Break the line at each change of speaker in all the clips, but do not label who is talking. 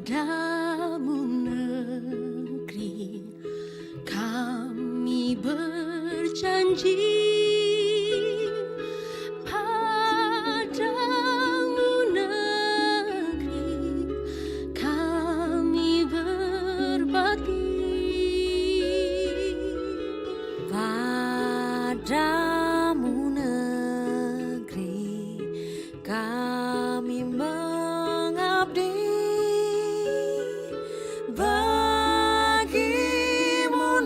Padamu negeri kami berjanji, padamu negeri kami berbakti, padamu negeri kami mengabdi. Bagimu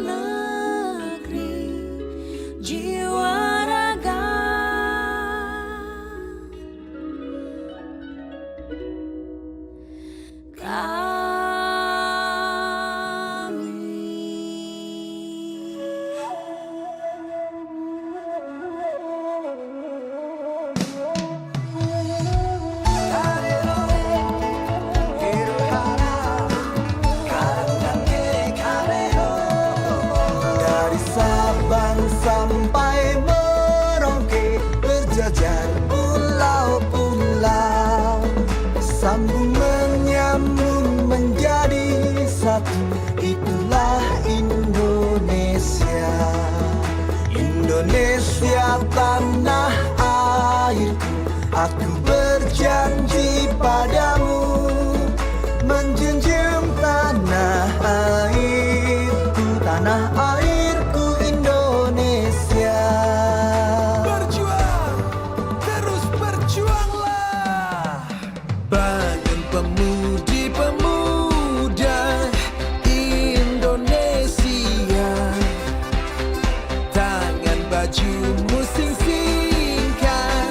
negeri jiwa raga,
sampai Merauke, berjajar pulau-pulau, sambung menyambung menjadi satu. Itulah Indonesia, Indonesia tanah airku. Aku berjanji padamu, menjunjung tanah airku, tanah airku Indonesia. Berjuang, terus berjuanglah. Bangun pemudi-pemuda Indonesia, tangan bajumu sing-singkan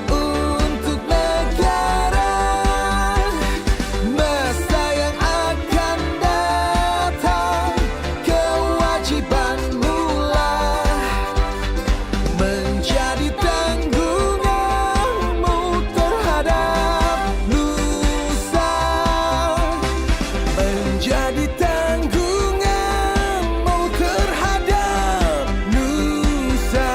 untuk negara. Masa yang akan datang, kewajibanmu lah menjadi tanggunganmu terhadap nusa, menjadi tanggunganmu terhadap nusa.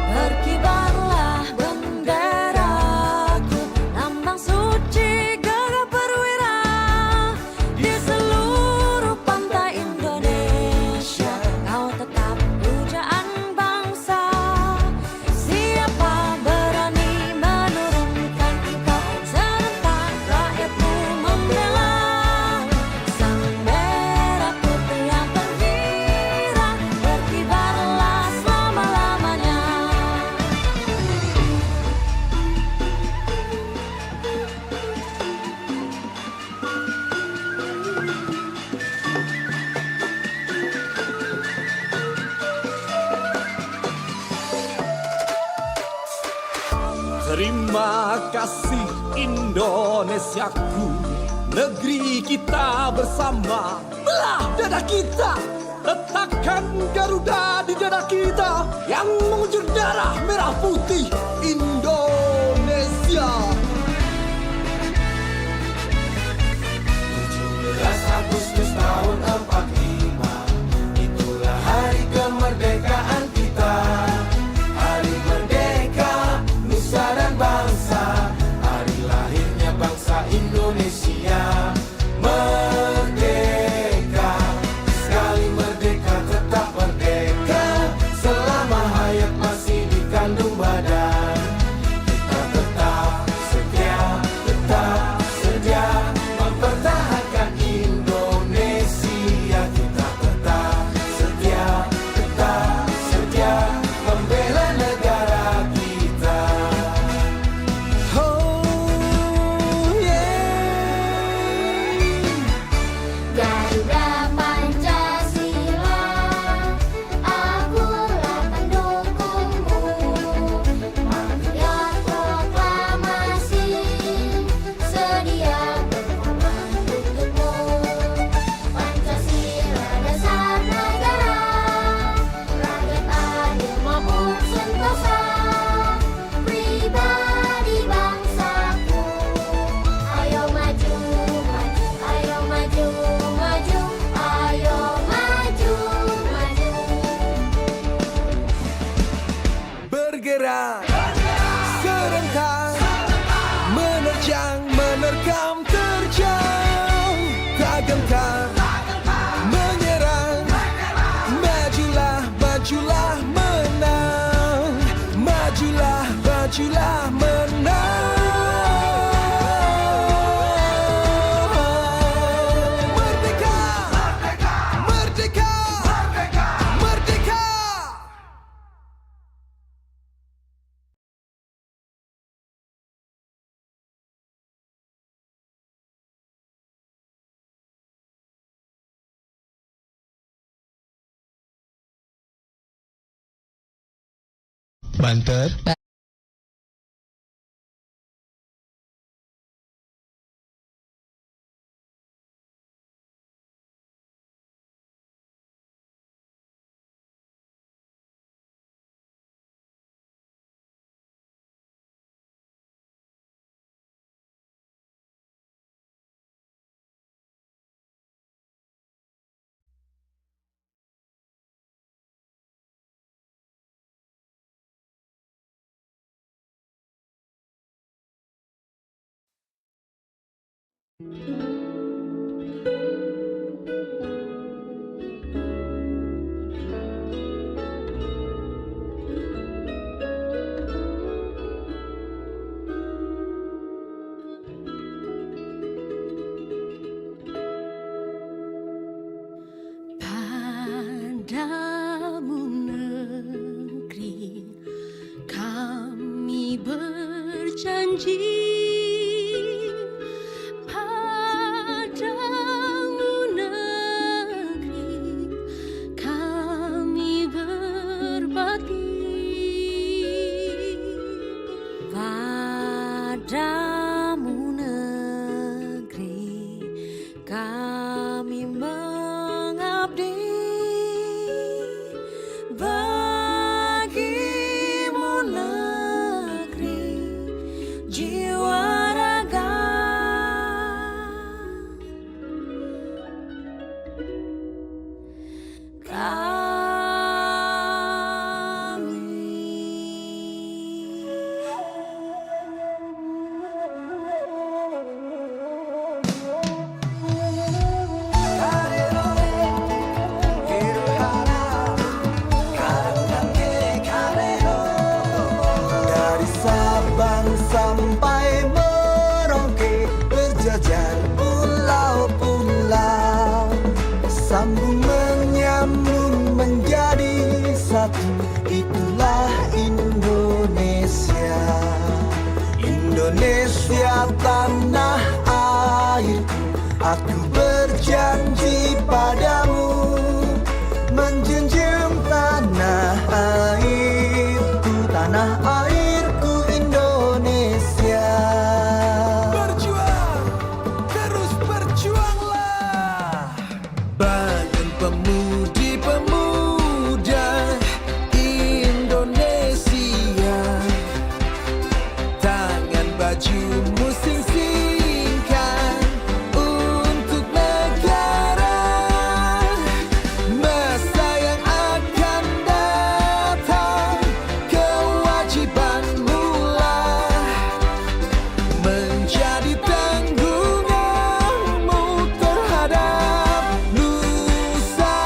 berkibarlah benderaku, lambang suci gagah perwira di seluruh pantai Indonesia. Kau tetap pujaan bangsa. Siapa berani menurunkan engkau? Serentak rakyatmu membela sang merah putih yang terkirat, berkibarlah selama-lamanya.
Terima kasih Indonesiaku, negeri kita bersama. Belah dada kita, letakkan Garuda di dada kita yang mengucur darah merah putih Indonesia. 17 Agustus tahun 45, itulah hari kemerdekaan kita. Hari merdeka nusa dan bangsa, hari lahirnya bangsa Indonesia. Merdeka, sekali merdeka tetap merdeka. Selama hayat masih dikandung badan, kita tetap
Mantap.
Padamu negeri kami berjanji, padamu negeri kami berbakti, padamu negeri kami mengabdi. Bagimu negeri jiwa raga,
Dari Sabang sampai Merauke, berjajar pulau-pulau, sambung menyambung menjadi satu. Itulah Indonesia. Indonesia tanah airku, aku berjanji padamu menjunjung tanah airku, tanah airku Indonesia. Berjuang, terus berjuanglah. Bangun pemudi-pemuda Indonesia, tangan bajumu sing-singkan untuk negara. Masa yang akan datang, kewajibanmu lah menjadi tanggunganmu terhadap nusa,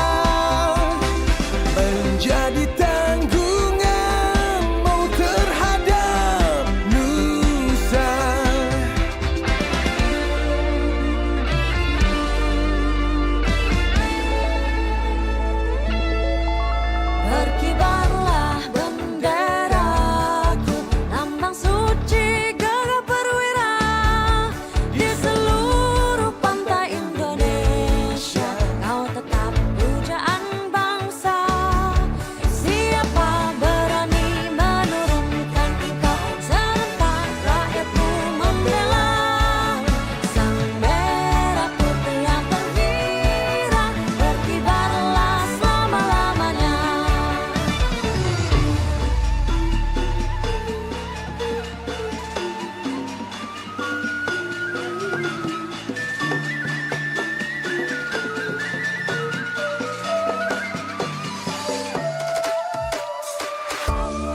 menjadi tanggunganmu terhadap nusa.
berkibarlah benderaku, lambang suci gagah perwira di seluruh pantai Indonesia. Kau tetap pujaan bangsa. Siapa berani menurunkan engkau, serentak rakyatku membela. Sang merah putih yang tergirang, berkibarlah selama-lamanya.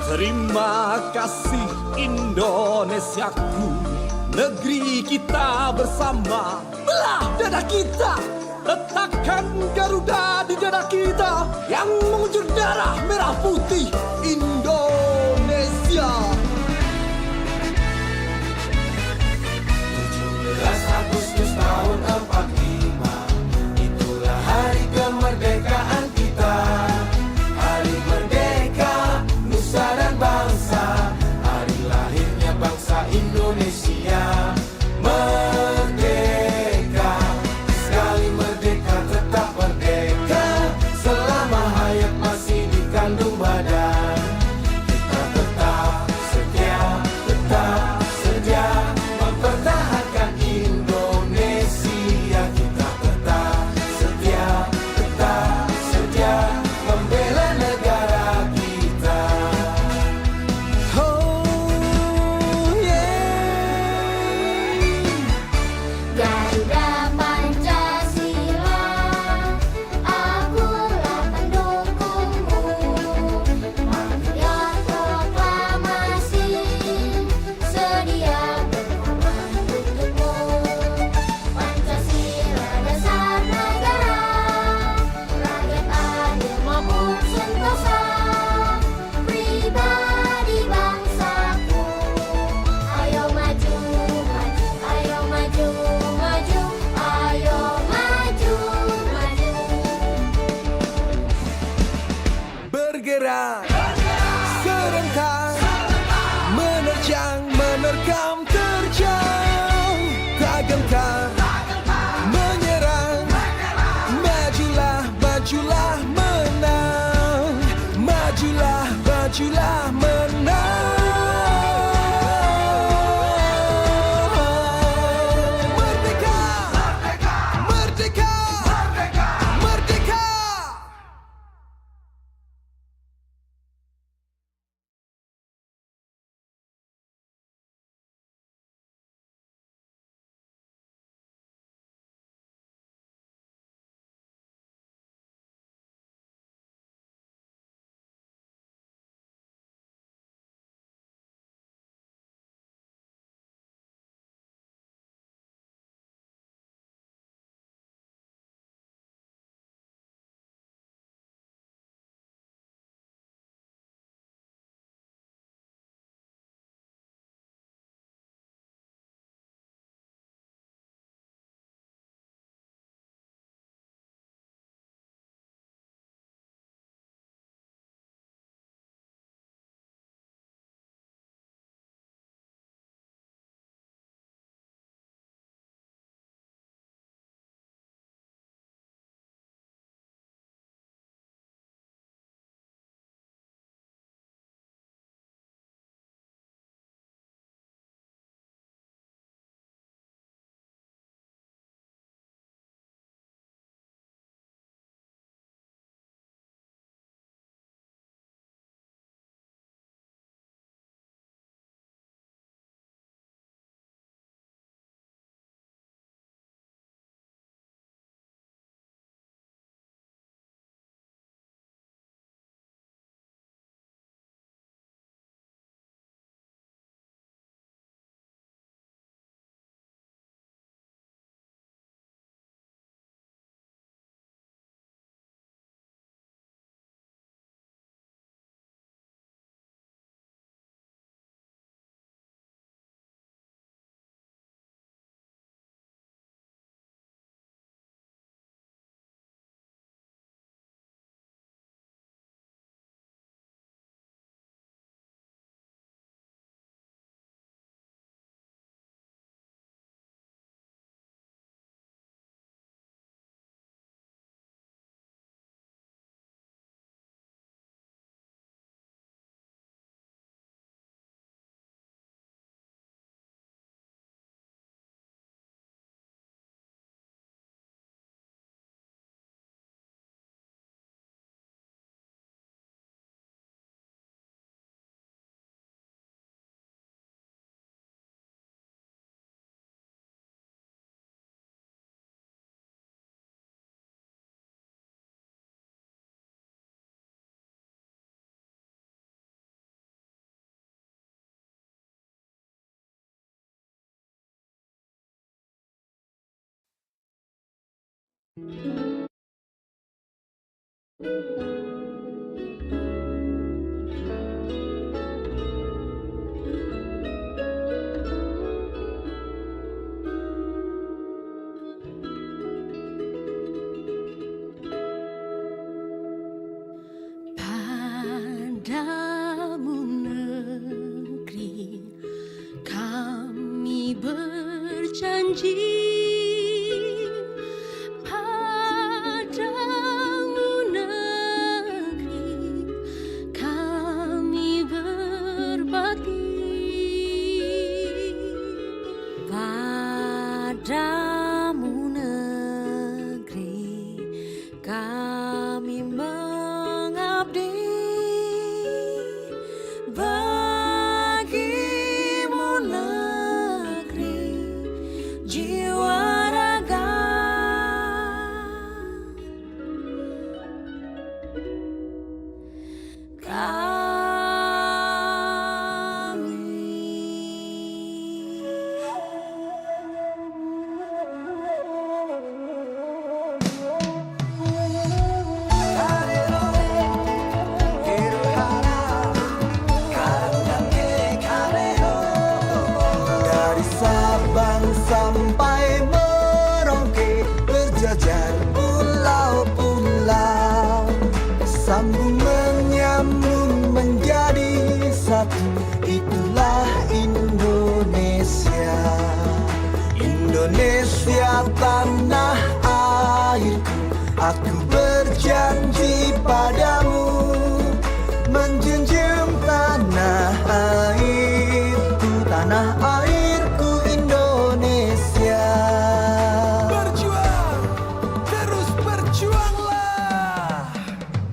Terima kasih Indonesiaku, negeri kita bersama. Belah dada kita, letakkan Garuda di dada kita yang mengucur darah merah putih Indonesia. 17 Agustus tahun 45, itulah hari kemerdekaan kita. Hari merdeka, nusa dan bangsa, hari lahirnya bangsa Indonesia. Merdeka, sekali merdeka tetap merdeka. Selama hayat masih dikandung badan, kita tetap bergerak serentak, menerjang, menerkam, terjang, tak gentar, menyerang, majulah, majulah, menang, majulah, majulah, menang. Merdeka, merdeka, merdeka, merdeka.
Padamu negeri kami berjanji, padamu negeri kami berbakti, padamu negeri kami mengabdi. Bagimu negeri jiwa raga,
Dari Sabang sampai Merauke, berjajar pulau-pulau, sambung menyambut Indonesia tanah airku, aku berjanji padamu menjunjung tanah airku Indonesia. Berjuang, terus berjuanglah.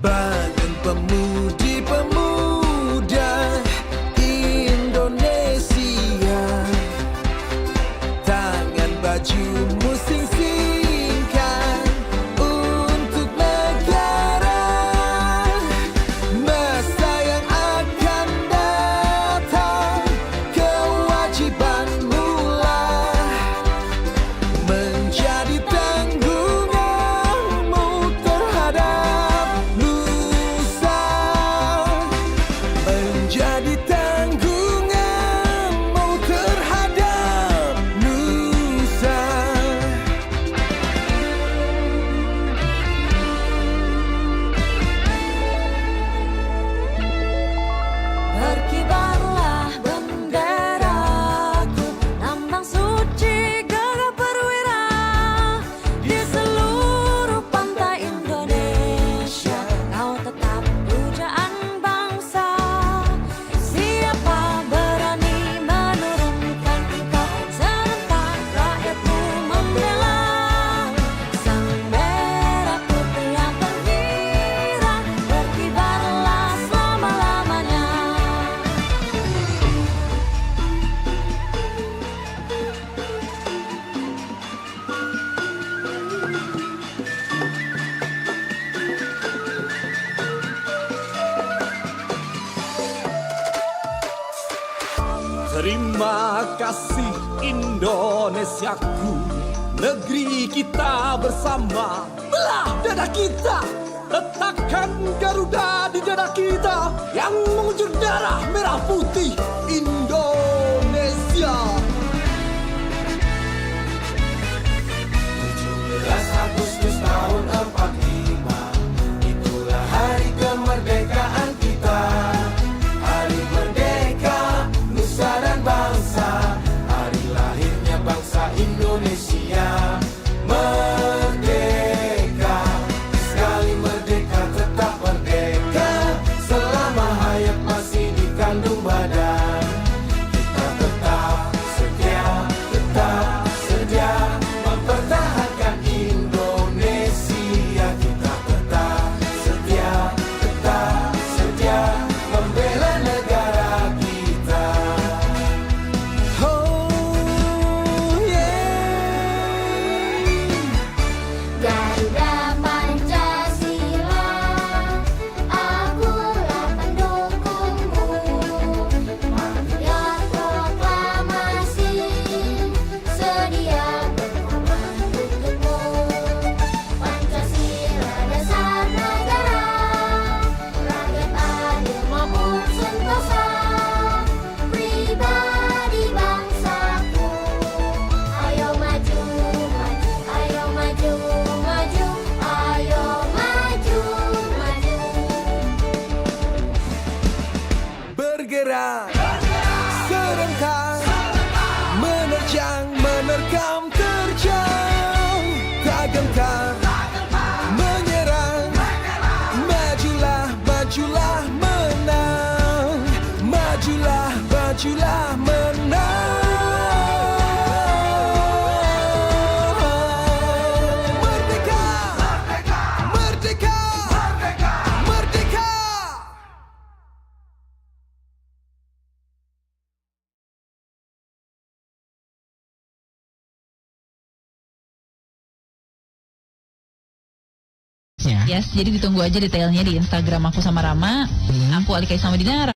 Badan pemudi-pemuda Indonesia, tangan bajumu sing-singkan untuk negara. Masa yang akan datang, kewajibanmu lah menjadi tanggunganmu terhadap nusa, menjadi tanggunganmu terhadap nusa.
Berkibarlah benderaku, lambang suci gagah perwira. Di seluruh pantai Indonesia, kau tetap pujaan bangsa. Siapa berani menurunkan engkau, serentak rakyatmu membela. Sang merah putih yang terkirat, berkibarlah selama-lamanya.
Terima kasih Indonesiaku, negeri kita bersama. Belah dada kita, letakkan Garuda di dada kita yang mengucur darah merah putih Indonesia. 17 Agustus tahun 45, itulah hari kemerdekaan kita. Hari merdeka, nusa dan bangsa, hari lahirnya bangsa Indonesia. Merdeka, sekali merdeka tetap merdeka, selama hayat masih dikandung badan. Kita tetap sedia mempertahankan Indonesia. Kita tetap sedia membela negara kita. Oh yeah.
Garuda Pancasila, akulah pendukungmu. Mandat proklamasi, sedia berkorban untukmu. Pancasila dasar negara, rakyat adil maupun sentosa, pribadi bangsaku. Ayo maju, ayo maju, ayo maju.
Bergerak, serentak, menerjang, menerkam, terjang, tak gentar, menyerang, majulah, menang, majulah, menang. Merdeka, merdeka, merdeka.
Yes, jadi ditunggu aja detailnya di Instagram aku sama Rama. Aku Alika Islamudina.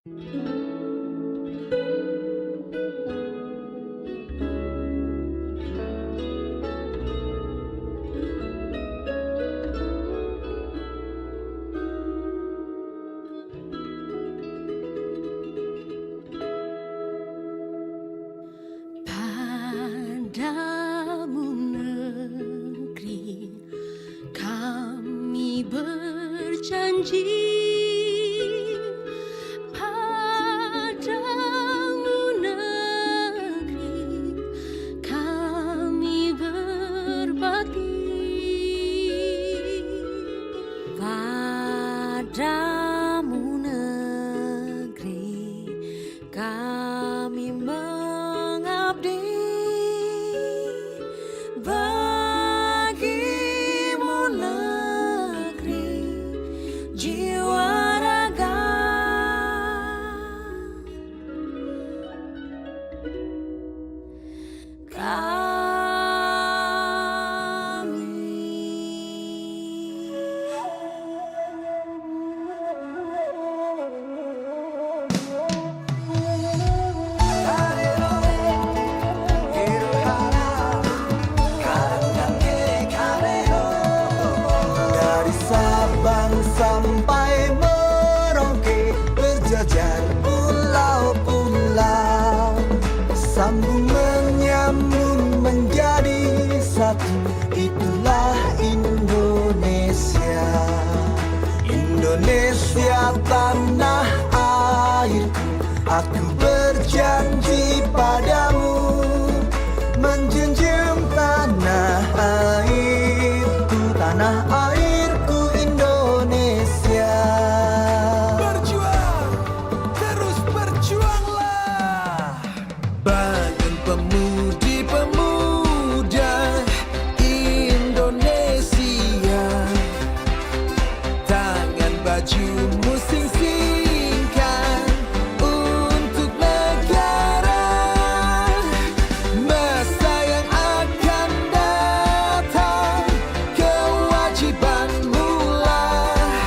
Padamu negeri kami berjanji, padamu negeri kami berbakti, padamu negeri kami mengabdi. Bagimu negeri jiwa raga,
Dari Sabang sampai Merauke, berjajar pulau-pulau, sambung menyambung menjadi satu. Itulah Indonesia. Indonesia tanah airku, aku berjanji padamu, menjunjung tanah airku, tanah airku Indonesia. Berjuang, terus berjuanglah. Bangun pemudi-pemuda Indonesia, tangan bajumu sing-singkan untuk negara. Masa yang akan datang, kewajibanmu lah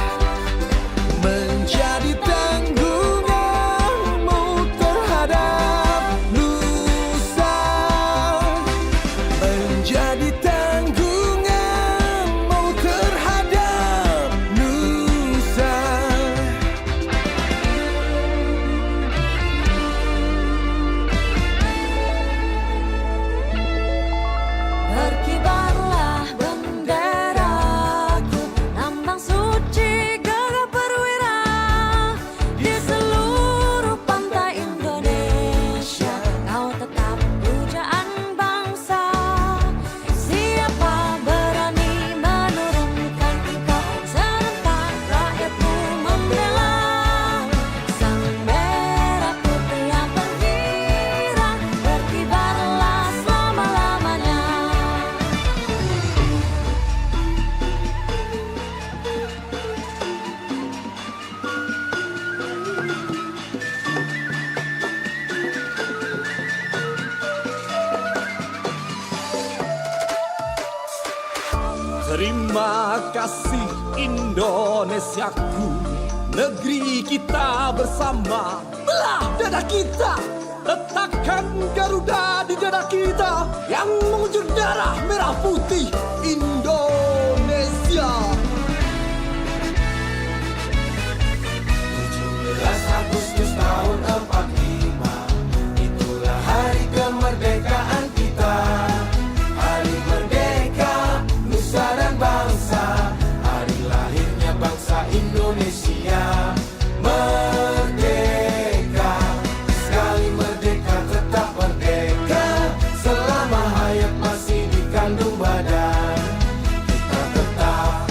menjadi tanggunganmu terhadap nusa, menjadi tanggunganmu terhadap nusa.
berkibarlah benderaku, lambang suci gagah perwira di seluruh pantai Indonesia. Kau tetap pujaan bangsa. Siapa berani menurunkan kau? Serentak rakyatku membela sang merah putih yang terkirat, berkibarlah selama-lamanya.
Terima kasih Indonesiaku, negeri kita bersama. Belah dada kita, letakkan Garuda di dada kita yang mengucur darah merah putih Indonesia. 17 Agustus tahun 45, itulah hari kemerdekaan kita. Hari merdeka, nusa dan bangsa, hari lahirnya bangsa Indonesia. Merdeka, sekali merdeka tetap merdeka, selama hayat masih dikandung badan. Kita tetap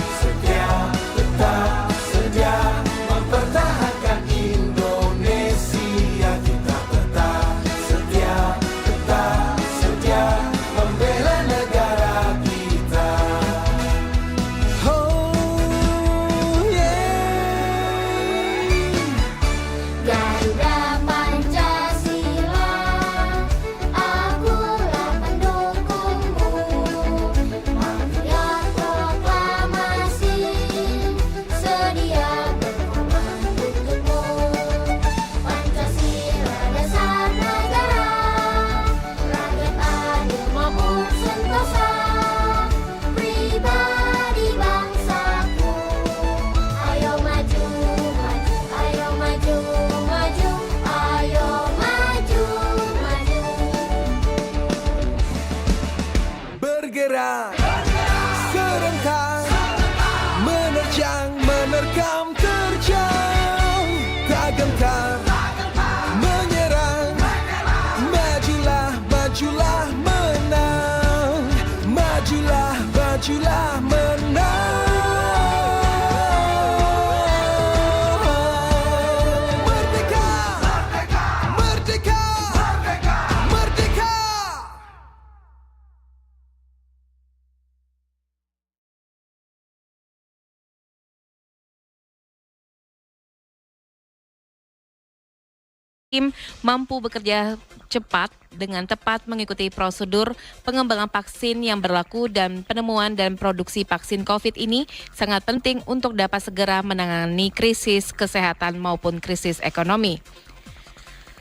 tim mampu bekerja cepat dengan tepat mengikuti prosedur pengembangan vaksin yang berlaku dan penemuan dan produksi vaksin COVID ini sangat penting untuk dapat segera menangani krisis kesehatan maupun krisis ekonomi.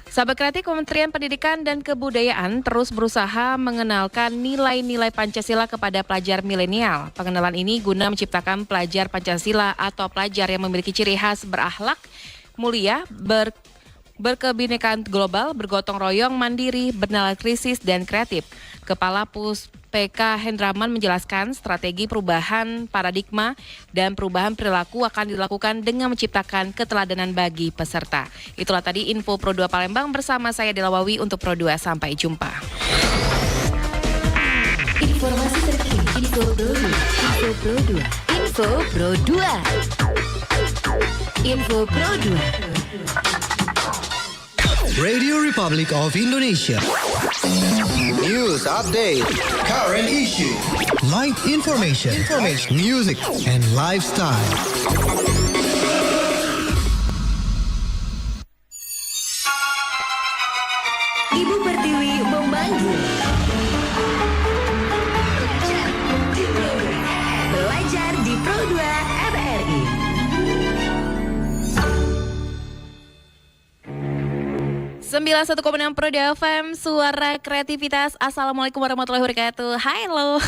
Sahabat Kreatif, Kementerian Pendidikan dan Kebudayaan terus berusaha mengenalkan nilai-nilai Pancasila kepada pelajar milenial. Pengenalan ini guna menciptakan pelajar Pancasila atau pelajar yang memiliki ciri khas berakhlak, mulia, berkebinekaan global, bergotong royong, mandiri, bernalar krisis, dan kreatif. Kepala PK Hendraman menjelaskan strategi perubahan paradigma dan perubahan perilaku akan dilakukan dengan menciptakan keteladanan bagi peserta. Itulah tadi info Pro 2 Palembang bersama saya Dela Wawi untuk Pro 2. Sampai jumpa.
Informasi terkini, info Pro 2, info Pro 2, info Pro 2.
Radio Republic of Indonesia.
News update, current issue,
Light information, music, and lifestyle.
Ibu Pertiwi memanggil. Belajar di Pro 2 RRI.
91,6 Pro 2 FM, suara kreativitas. Assalamualaikum warahmatullahi wabarakatuh. Hai lo.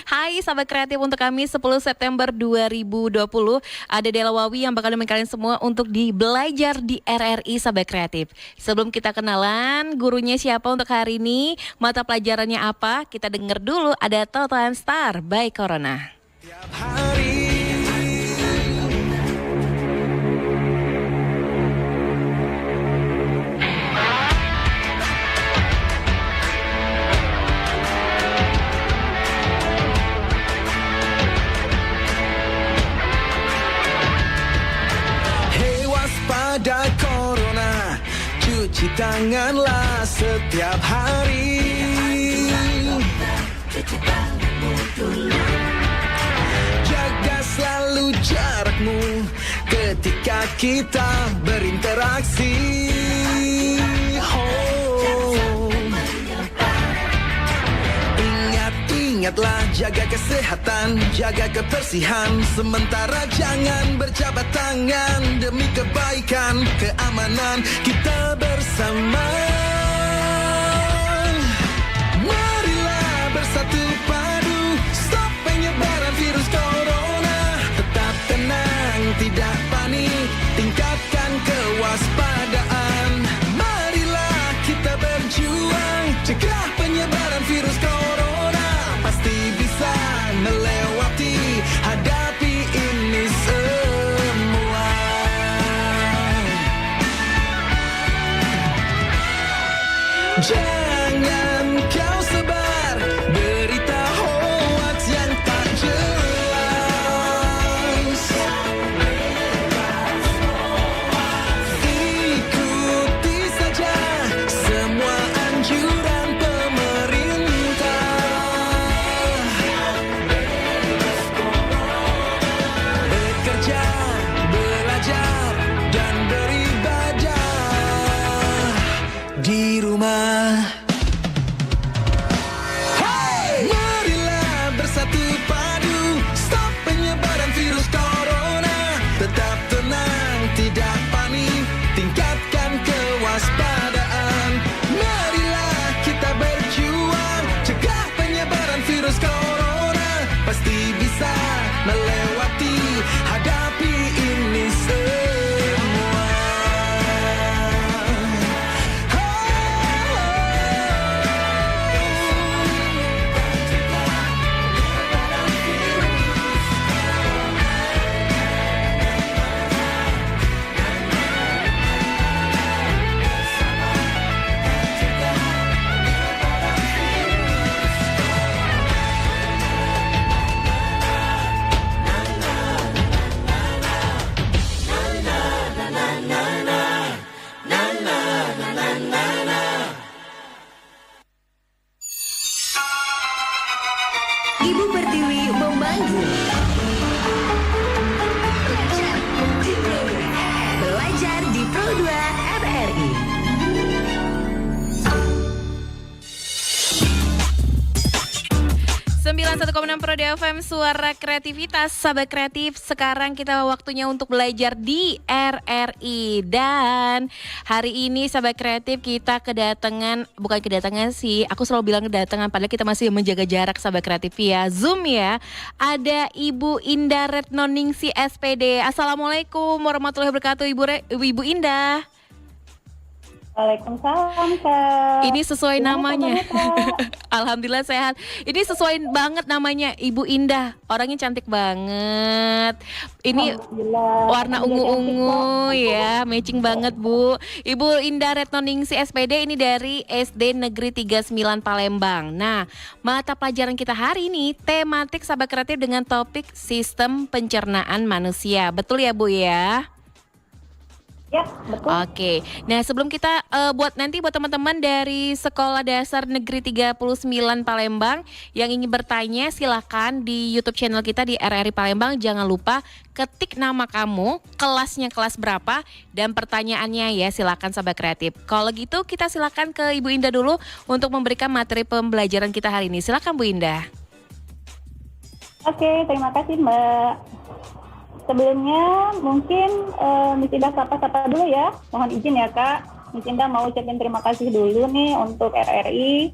Hai sahabat kreatif, untuk kami 10 September 2020 ada Dela Wawi yang bakal nemenin kalian semua untuk di Belajar di RRI sahabat kreatif. Sebelum kita kenalan gurunya siapa untuk hari ini, mata pelajarannya apa, kita denger dulu ada Totoan Star by Corona.
Pada corona, cuci tanganlah setiap hari. Jaga selalu jarakmu ketika kita berinteraksi. Ingatlah, jaga kesehatan, jaga kebersihan. Sementara jangan berjabat tangan, demi kebaikan, keamanan kita bersama. Marilah bersatu padu, stop penyebaran virus corona. Tetap tenang, tidak panik, tingkatkan kewaspadaan. Marilah kita berjuang, cegah penyebaran virus corona. Pasti bisa melewati, hadapi ini semua. Jangan kau sebar berita hoax yang tak jelas. Ikuti saja semua anjuran pemerintah. Bekerja, belajar, dan beribadah di rumah. Hey! Marilah bersatu padu, stop penyebaran virus corona. Tetap tenang, tidak panik, tingkatkan kewaspadaan. Marilah kita berjuang, cegah penyebaran virus corona. Pasti bisa melewati, hadapi ini semua.
101,6 Pro FM, suara kreativitas, sahabat kreatif. Sekarang kita waktunya untuk belajar di RRI. Dan hari ini sahabat kreatif kita bukan kedatangan sih, aku selalu bilang kedatangan padahal kita masih menjaga jarak sahabat kreatif via Zoom ya. Ada Ibu Indah Retnoningsi SPD. Assalamualaikum warahmatullahi wabarakatuh Ibu Indah.
Waalaikumsalam, Kak.
Ini sesuai
Gimana
namanya.
kabarnya, Kak?
Alhamdulillah sehat. Ini sesuai banget namanya Ibu Indah. Orangnya cantik banget. Ini
Alhamdulillah.
warna
Udah
ungu-ungu
cantik,
ya, matching banget Bu. Ibu Indah Retnoningsi SPD ini dari SD Negeri 39 Palembang. Nah, mata pelajaran kita hari ini tematik sahabat kreatif dengan topik sistem pencernaan manusia. Betul ya Bu ya?
Ya, betul.
Oke, nah sebelum kita buat teman-teman dari Sekolah Dasar Negeri 39 Palembang yang ingin bertanya silakan di YouTube channel kita di RRI Palembang. Jangan lupa ketik nama kamu, kelasnya kelas berapa dan pertanyaannya ya, silakan sahabat kreatif. Kalau gitu kita silakan ke Ibu Indah dulu untuk memberikan materi pembelajaran kita hari ini. Silakan Bu Indah.
Oke, terima kasih Mbak. Sebelumnya mungkin Miss Indah sapa-sapa dulu ya. Mohon izin ya Kak. Miss Indah mau ucapin terima kasih dulu nih untuk RRI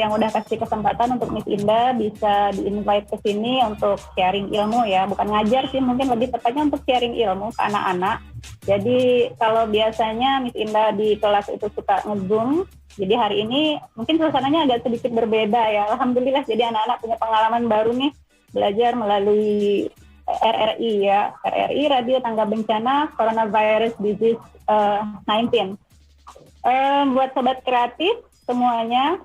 yang udah kasih kesempatan untuk Miss Indah bisa di-invite ke sini untuk sharing ilmu ya. Bukan ngajar sih, mungkin lebih tepatnya untuk sharing ilmu ke anak-anak. Jadi kalau biasanya Miss Indah di kelas itu suka nge-zoom, jadi hari ini mungkin suasananya agak sedikit berbeda ya. Alhamdulillah, jadi anak-anak punya pengalaman baru nih belajar melalui RRI ya, RRI Radio Tangga Bencana Coronavirus Disease 19. Buat sobat kreatif semuanya,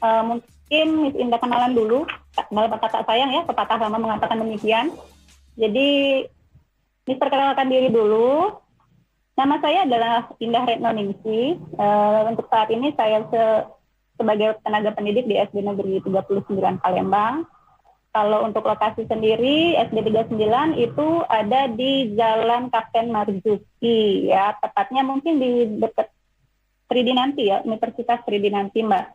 mungkin Miss Indah kenalan dulu dalam kata sayang ya, pepatah lama mengatakan demikian. Jadi Miss perkenalkan diri dulu. Nama saya adalah Indah Retnoningsi. Untuk saat ini saya sebagai tenaga pendidik di SD Negeri 39 Palembang. Kalau untuk lokasi sendiri, SD 39 itu ada di Jalan Kapten Marzuki ya, tepatnya mungkin di dekat Tridinanti ya, Universitas Tridinanti Mbak.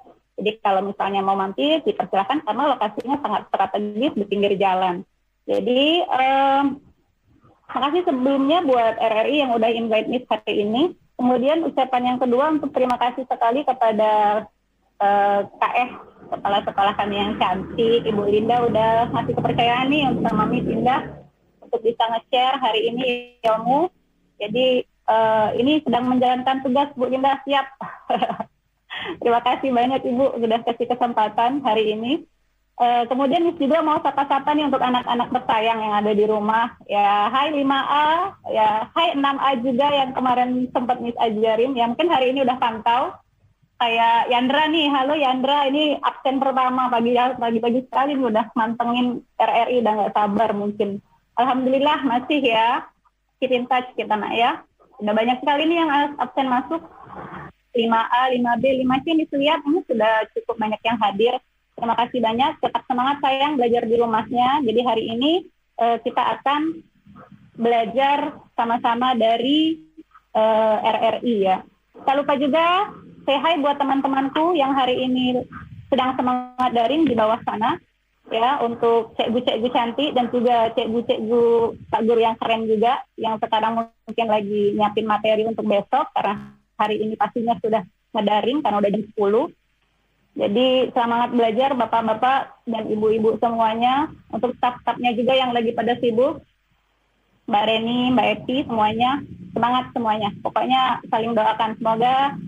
Jadi kalau misalnya mau mampir, dipersilakan karena lokasinya sangat strategis di pinggir jalan. Jadi, makasih sebelumnya buat RRI yang udah invite Miss hari ini. Kemudian ucapan yang kedua untuk terima kasih sekali kepada KF, kepala sekolah kami yang cantik, Ibu Linda udah ngasih kepercayaan nih untuk sama Miss Indah untuk bisa nge-share hari ini ilmu. Jadi ini sedang menjalankan tugas Bu Linda, siap. Terima kasih banyak Ibu sudah kasih kesempatan hari ini. Kemudian Miss juga mau sapa-sapa nih untuk anak-anak tersayang yang ada di rumah. Ya, hai 5A, ya hai 6A juga yang kemarin sempat Miss ajarin. Ya mungkin hari ini udah pantau. Kayak Yandra nih, halo Yandra, ini absen pertama pagi-pagi sekali nih udah mantengin RRI, udah nggak sabar mungkin. Alhamdulillah masih ya, keep in touch kita nak ya. Udah banyak sekali nih yang absen masuk, 5A, 5B, 5C ini lihat, ini sudah cukup banyak yang hadir. Terima kasih banyak, tetap semangat sayang belajar di rumahnya. Jadi hari ini kita akan belajar sama-sama dari RRI ya. Tak lupa juga say hi buat teman-temanku yang hari ini sedang semangat daring di bawah sana ya, untuk cikgu-cikgu cantik dan juga cikgu-cikgu Pak Guru yang keren juga yang sekarang mungkin lagi nyiapin materi untuk besok karena hari ini pastinya sudah ngedaring karena udah jam 10. Jadi semangat belajar Bapak-bapak dan Ibu-ibu semuanya, untuk staf-stafnya juga yang lagi pada sibuk, Mbak Reni, Mbak Eti, semuanya semangat semuanya. Pokoknya saling doakan semoga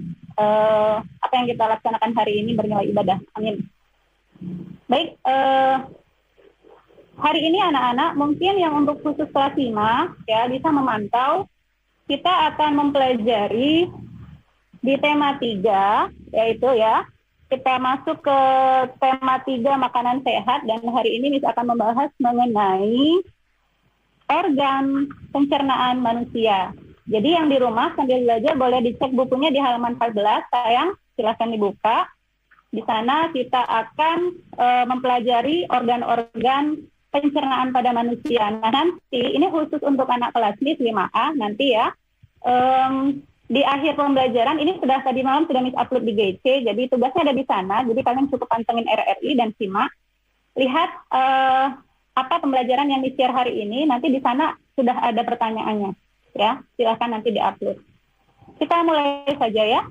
apa yang kita laksanakan hari ini bernilai ibadah. Amin. Baik, hari ini anak-anak mungkin yang untuk khusus kelas 5 ya bisa memantau, kita akan mempelajari di tema 3 yaitu ya, kita masuk ke tema 3 makanan sehat, dan hari ini Miss akan membahas mengenai organ pencernaan manusia. Jadi yang di rumah sambil belajar boleh dicek bukunya di halaman 14, sayang, silahkan dibuka. Di sana kita akan mempelajari organ-organ pencernaan pada manusia. Nah nanti, ini khusus untuk anak kelas 5A nanti ya, di akhir pembelajaran, ini sudah tadi malam sudah Miss upload di GC, jadi tugasnya ada di sana, jadi kalian cukup pantengin RRI dan simak. lihat apa pembelajaran yang di-share hari ini. Nanti di sana sudah ada pertanyaannya, ya. Silakan nanti di-upload. Kita mulai saja ya.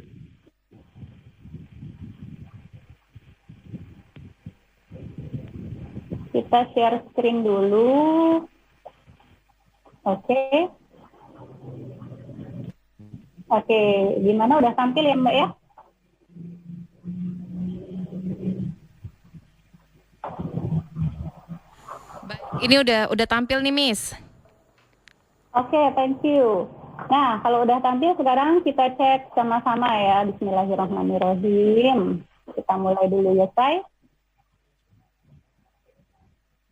Kita share screen dulu. Oke. Oke, gimana udah tampil ya Mbak ya?
Ini udah tampil nih, Miss.
Oke, thank you. Nah, kalau udah tampil sekarang kita cek sama-sama ya. Bismillahirrahmanirrahim. Kita mulai dulu ya, Say.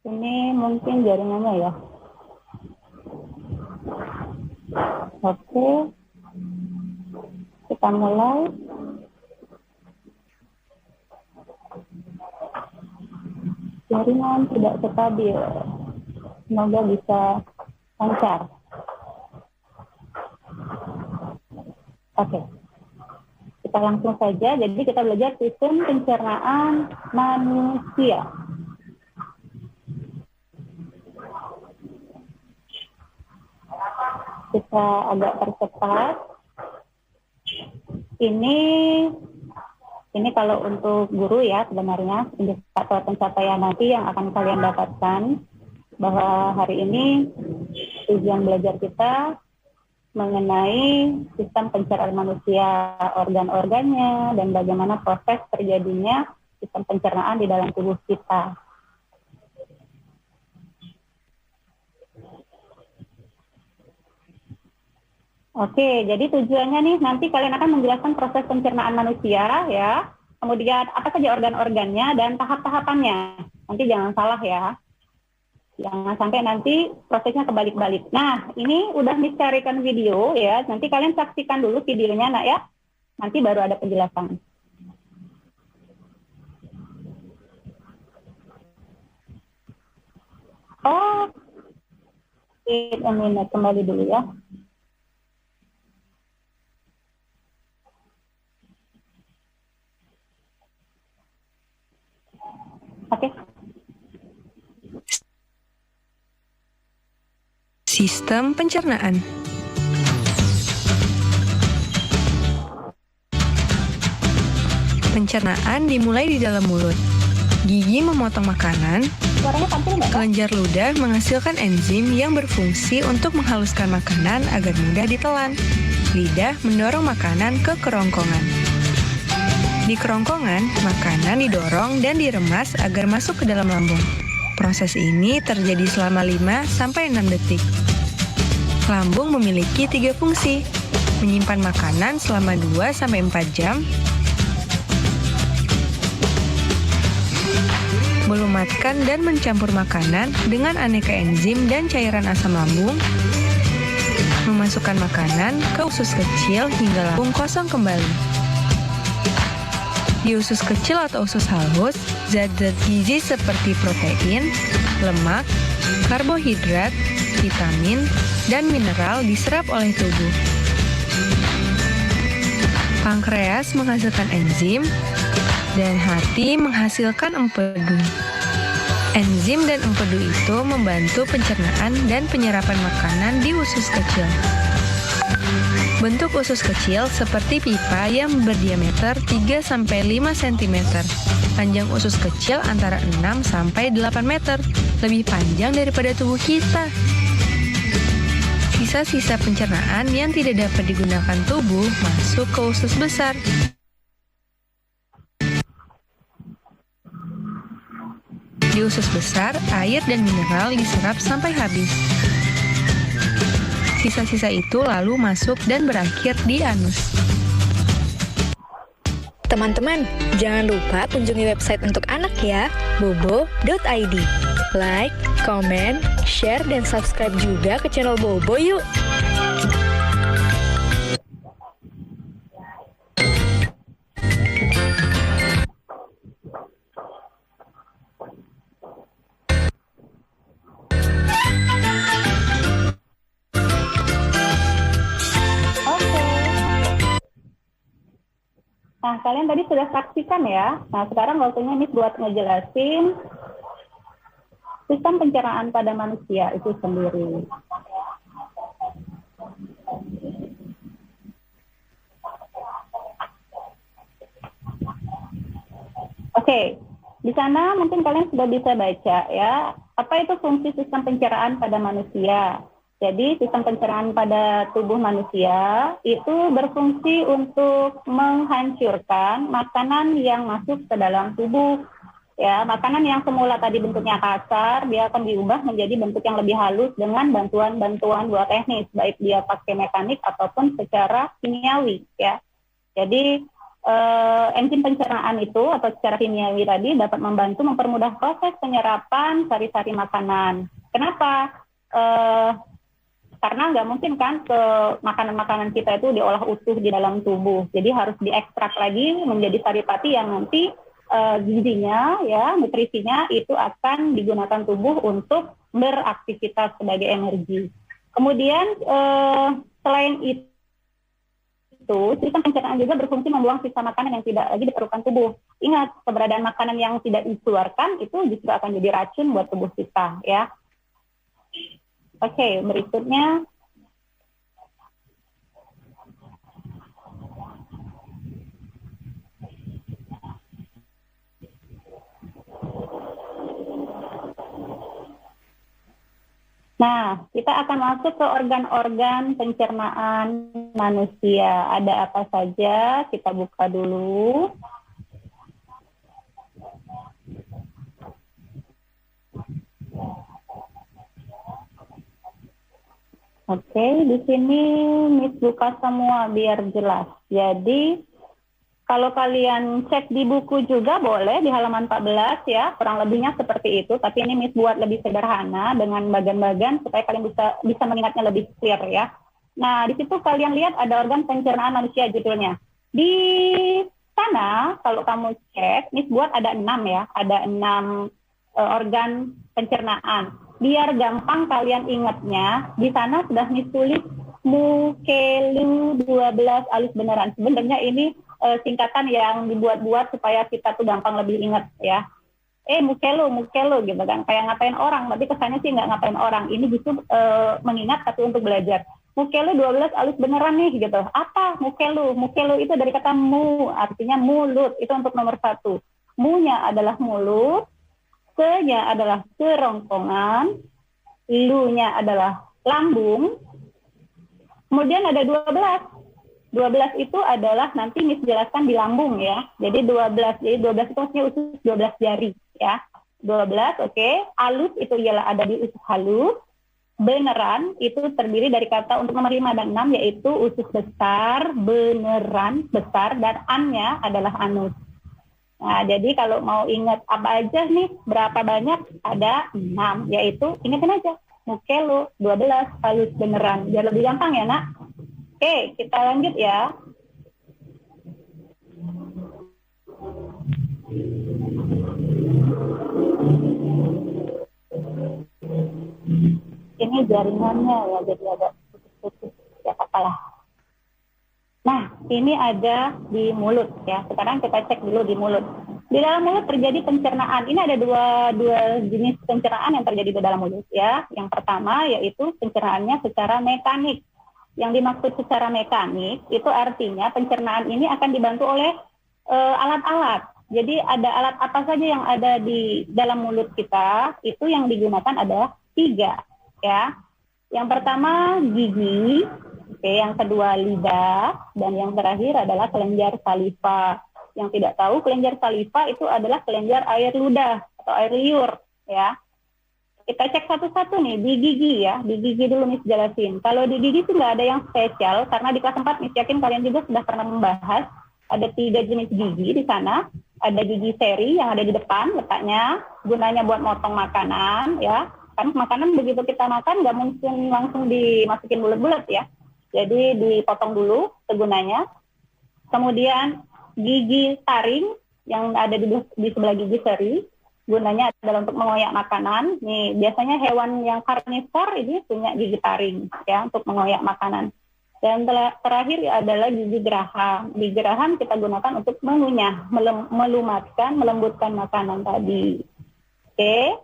Ini mungkin jaringannya ya. Oke. Kita mulai. Jaringan tidak stabil. Semoga bisa lancar. Oke. Kita langsung saja. Jadi kita belajar sistem pencernaan manusia. Kita agak percepat. Ini kalau untuk guru ya sebenarnya indikator pencapaian nanti yang akan kalian dapatkan bahwa hari ini tujuan belajar kita mengenai sistem pencernaan manusia, organ-organnya, dan bagaimana proses terjadinya sistem pencernaan di dalam tubuh kita. Oke, jadi tujuannya nih nanti kalian akan menjelaskan proses pencernaan manusia ya, kemudian apa saja organ-organnya dan tahap-tahapannya. Nanti jangan salah ya, jangan sampai nanti prosesnya kebalik-balik. Nah, ini udah dicarikan video ya, nanti kalian saksikan dulu videonya nak ya, nanti baru ada penjelasan. Oh, wait a minute, kembali dulu ya. Oke.
Sistem pencernaan. Pencernaan dimulai di dalam mulut. Gigi memotong makanan.
Suaranya tampil nggak?
Kelenjar ludah menghasilkan enzim yang berfungsi untuk menghaluskan makanan agar mudah ditelan. Lidah mendorong makanan ke kerongkongan. Di kerongkongan, makanan didorong dan diremas agar masuk ke dalam lambung. Proses ini terjadi selama 5-6 detik. Lambung memiliki 3 fungsi: menyimpan makanan selama 2-4 jam, melumatkan dan mencampur makanan dengan aneka enzim dan cairan asam lambung, memasukkan makanan ke usus kecil hingga lambung kosong kembali. Di usus kecil atau usus halus, zat-zat gizi seperti protein, lemak, karbohidrat, vitamin, dan mineral diserap oleh tubuh. Pankreas menghasilkan enzim, dan hati menghasilkan empedu. Enzim dan empedu itu membantu pencernaan dan penyerapan makanan di usus kecil. Bentuk usus kecil seperti pipa yang berdiameter 3-5 cm. Panjang usus kecil antara 6-8 meter, lebih panjang daripada tubuh kita. Sisa-sisa pencernaan yang tidak dapat digunakan tubuh masuk ke usus besar. Di usus besar, air dan mineral diserap sampai habis. Sisa-sisa itu lalu masuk dan berakhir di anus.
Teman-teman, jangan lupa kunjungi website untuk anak ya, bobo.id. Like, komen, share, dan subscribe juga ke channel Bobo yuk!
Nah, kalian tadi sudah saksikan ya. Nah, sekarang waktunya Miss buat ngejelasin sistem pencernaan pada manusia itu sendiri. Oke, di sana mungkin kalian sudah bisa baca ya, apa itu fungsi sistem pencernaan pada manusia. Jadi sistem pencernaan pada tubuh manusia itu berfungsi untuk menghancurkan makanan yang masuk ke dalam tubuh. Ya, makanan yang semula tadi bentuknya kasar, dia akan diubah menjadi bentuk yang lebih halus dengan bantuan-bantuan dua teknis, baik dia pakai mekanik ataupun secara kimiawi. Ya, jadi enzim pencernaan itu atau secara kimiawi tadi dapat membantu mempermudah proses penyerapan sari-sari makanan. Kenapa? Karena nggak mungkin kan ke makanan-makanan kita itu diolah utuh di dalam tubuh. Jadi harus diekstrak lagi menjadi saripati yang nanti gizinya, ya, nutrisinya itu akan digunakan tubuh untuk beraktivitas sebagai energi. Kemudian selain itu, sistem pencernaan juga berfungsi membuang sisa makanan yang tidak lagi diperlukan tubuh. Ingat, keberadaan makanan yang tidak dikeluarkan itu justru akan jadi racun buat tubuh kita, ya. Oke, berikutnya. Nah, kita akan masuk ke organ-organ pencernaan manusia. Ada apa saja? Kita buka dulu. Oke, di sini Miss buka semua biar jelas. Jadi, kalau kalian cek di buku juga boleh di halaman 14 ya, kurang lebihnya seperti itu. Tapi ini Miss buat lebih sederhana dengan bagian-bagian supaya kalian bisa mengingatnya lebih clear ya. Nah, di situ kalian lihat ada organ pencernaan manusia judulnya. Di sana kalau kamu cek, Miss buat ada 6 ya, ada 6 organ pencernaan. Biar gampang kalian ingatnya, di sana sudah Miss tulis Mukelu 12 alus beneran. Sebenarnya ini singkatan yang dibuat-buat supaya kita tuh gampang lebih ingat ya. Mukelu gitu kan. Kayak ngapain orang, tapi kesannya sih nggak ngapain orang. Ini justru mengingat tapi untuk belajar. Mukelu 12 alus beneran nih gitu. Apa mukelu? Mukelu itu dari kata mu, artinya mulut. Itu untuk nomor 1. Mu-nya adalah mulut, ke-nya adalah kerongkongan, lu-nya adalah lambung. Kemudian ada 12. 12 itu adalah nanti Miss jelaskan di lambung ya. Jadi 12 itu maksudnya usus 12 jari ya. 12, oke. Alus itu ialah ada di usus halus. Beneran itu terdiri dari kata untuk nomor 5 dan 6 yaitu usus besar, beneran, besar, dan an-nya adalah anus. Nah, jadi kalau mau ingat apa aja nih, berapa banyak? Ada 6, yaitu ingatin aja. Mukelu 12 halus beneran. Biar lebih gampang ya, Nak. Oke, kita lanjut ya. Ini jaringannya ya, jadi agak putus-putus. Ya, apalah. Nah, ini ada di mulut ya. Sekarang kita cek dulu di mulut. Di dalam mulut terjadi pencernaan. Ini ada dua jenis pencernaan yang terjadi di dalam mulut ya. Yang pertama yaitu pencernaannya secara mekanik. Yang dimaksud secara mekanik itu artinya pencernaan ini akan dibantu oleh alat-alat. Jadi ada alat apa saja yang ada di dalam mulut kita, itu yang digunakan ada 3 ya. Yang pertama gigi, oke, yang kedua lidah, dan yang terakhir adalah kelenjar saliva. Yang tidak tahu, kelenjar saliva itu adalah kelenjar air ludah atau air liur ya. Kita cek satu-satu nih, di gigi ya. Di gigi dulu Miss jelasin. Kalau di gigi sih nggak ada yang spesial, karena di kelas 4 Miss yakin kalian juga sudah pernah membahas. Ada 3 jenis gigi di sana. Ada gigi seri yang ada di depan letaknya, gunanya buat motong makanan ya. Kan makanan begitu kita makan nggak mungkin langsung dimasukin bulat-bulat ya. Jadi dipotong dulu segunanya. Kemudian gigi taring yang ada di sebelah gigi seri. Gunanya adalah untuk mengoyak makanan. Nih, biasanya hewan yang karnivor ini punya gigi taring ya untuk mengoyak makanan. Dan terakhir adalah gigi geraham. Gigi geraham kita gunakan untuk mengunyah, melumatkan, melembutkan makanan tadi. Oke.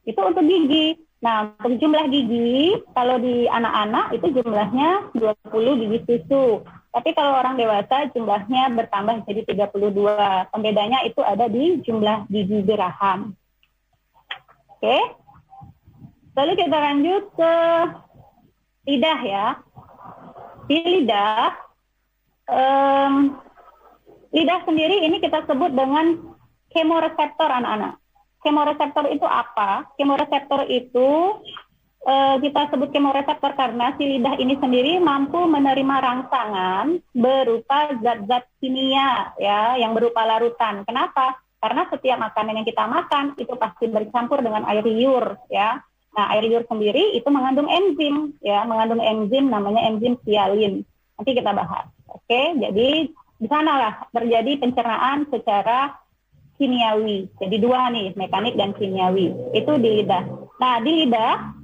Itu untuk gigi. Nah, untuk jumlah gigi, kalau di anak-anak itu jumlahnya 20 gigi susu. Tapi kalau orang dewasa jumlahnya bertambah jadi 32. Pembedanya itu ada di jumlah gigi geraham. Oke. Lalu kita lanjut ke lidah ya. Di lidah, lidah sendiri ini kita sebut dengan kemoreseptor anak-anak. Kemoreseptor itu apa? Kemoreseptor itu kita sebut kemoreseptor karena si lidah ini sendiri mampu menerima rangsangan berupa zat-zat kimia ya yang berupa larutan. Kenapa? Karena setiap makanan yang kita makan itu pasti bercampur dengan air liur ya. Nah, air liur sendiri itu mengandung enzim ya, mengandung enzim namanya enzim sialin. Nanti kita bahas. Oke, jadi di sanalah terjadi pencernaan secara kimiawi. Jadi dua nih, mekanik dan kimiawi. Itu di lidah. Nah, di lidah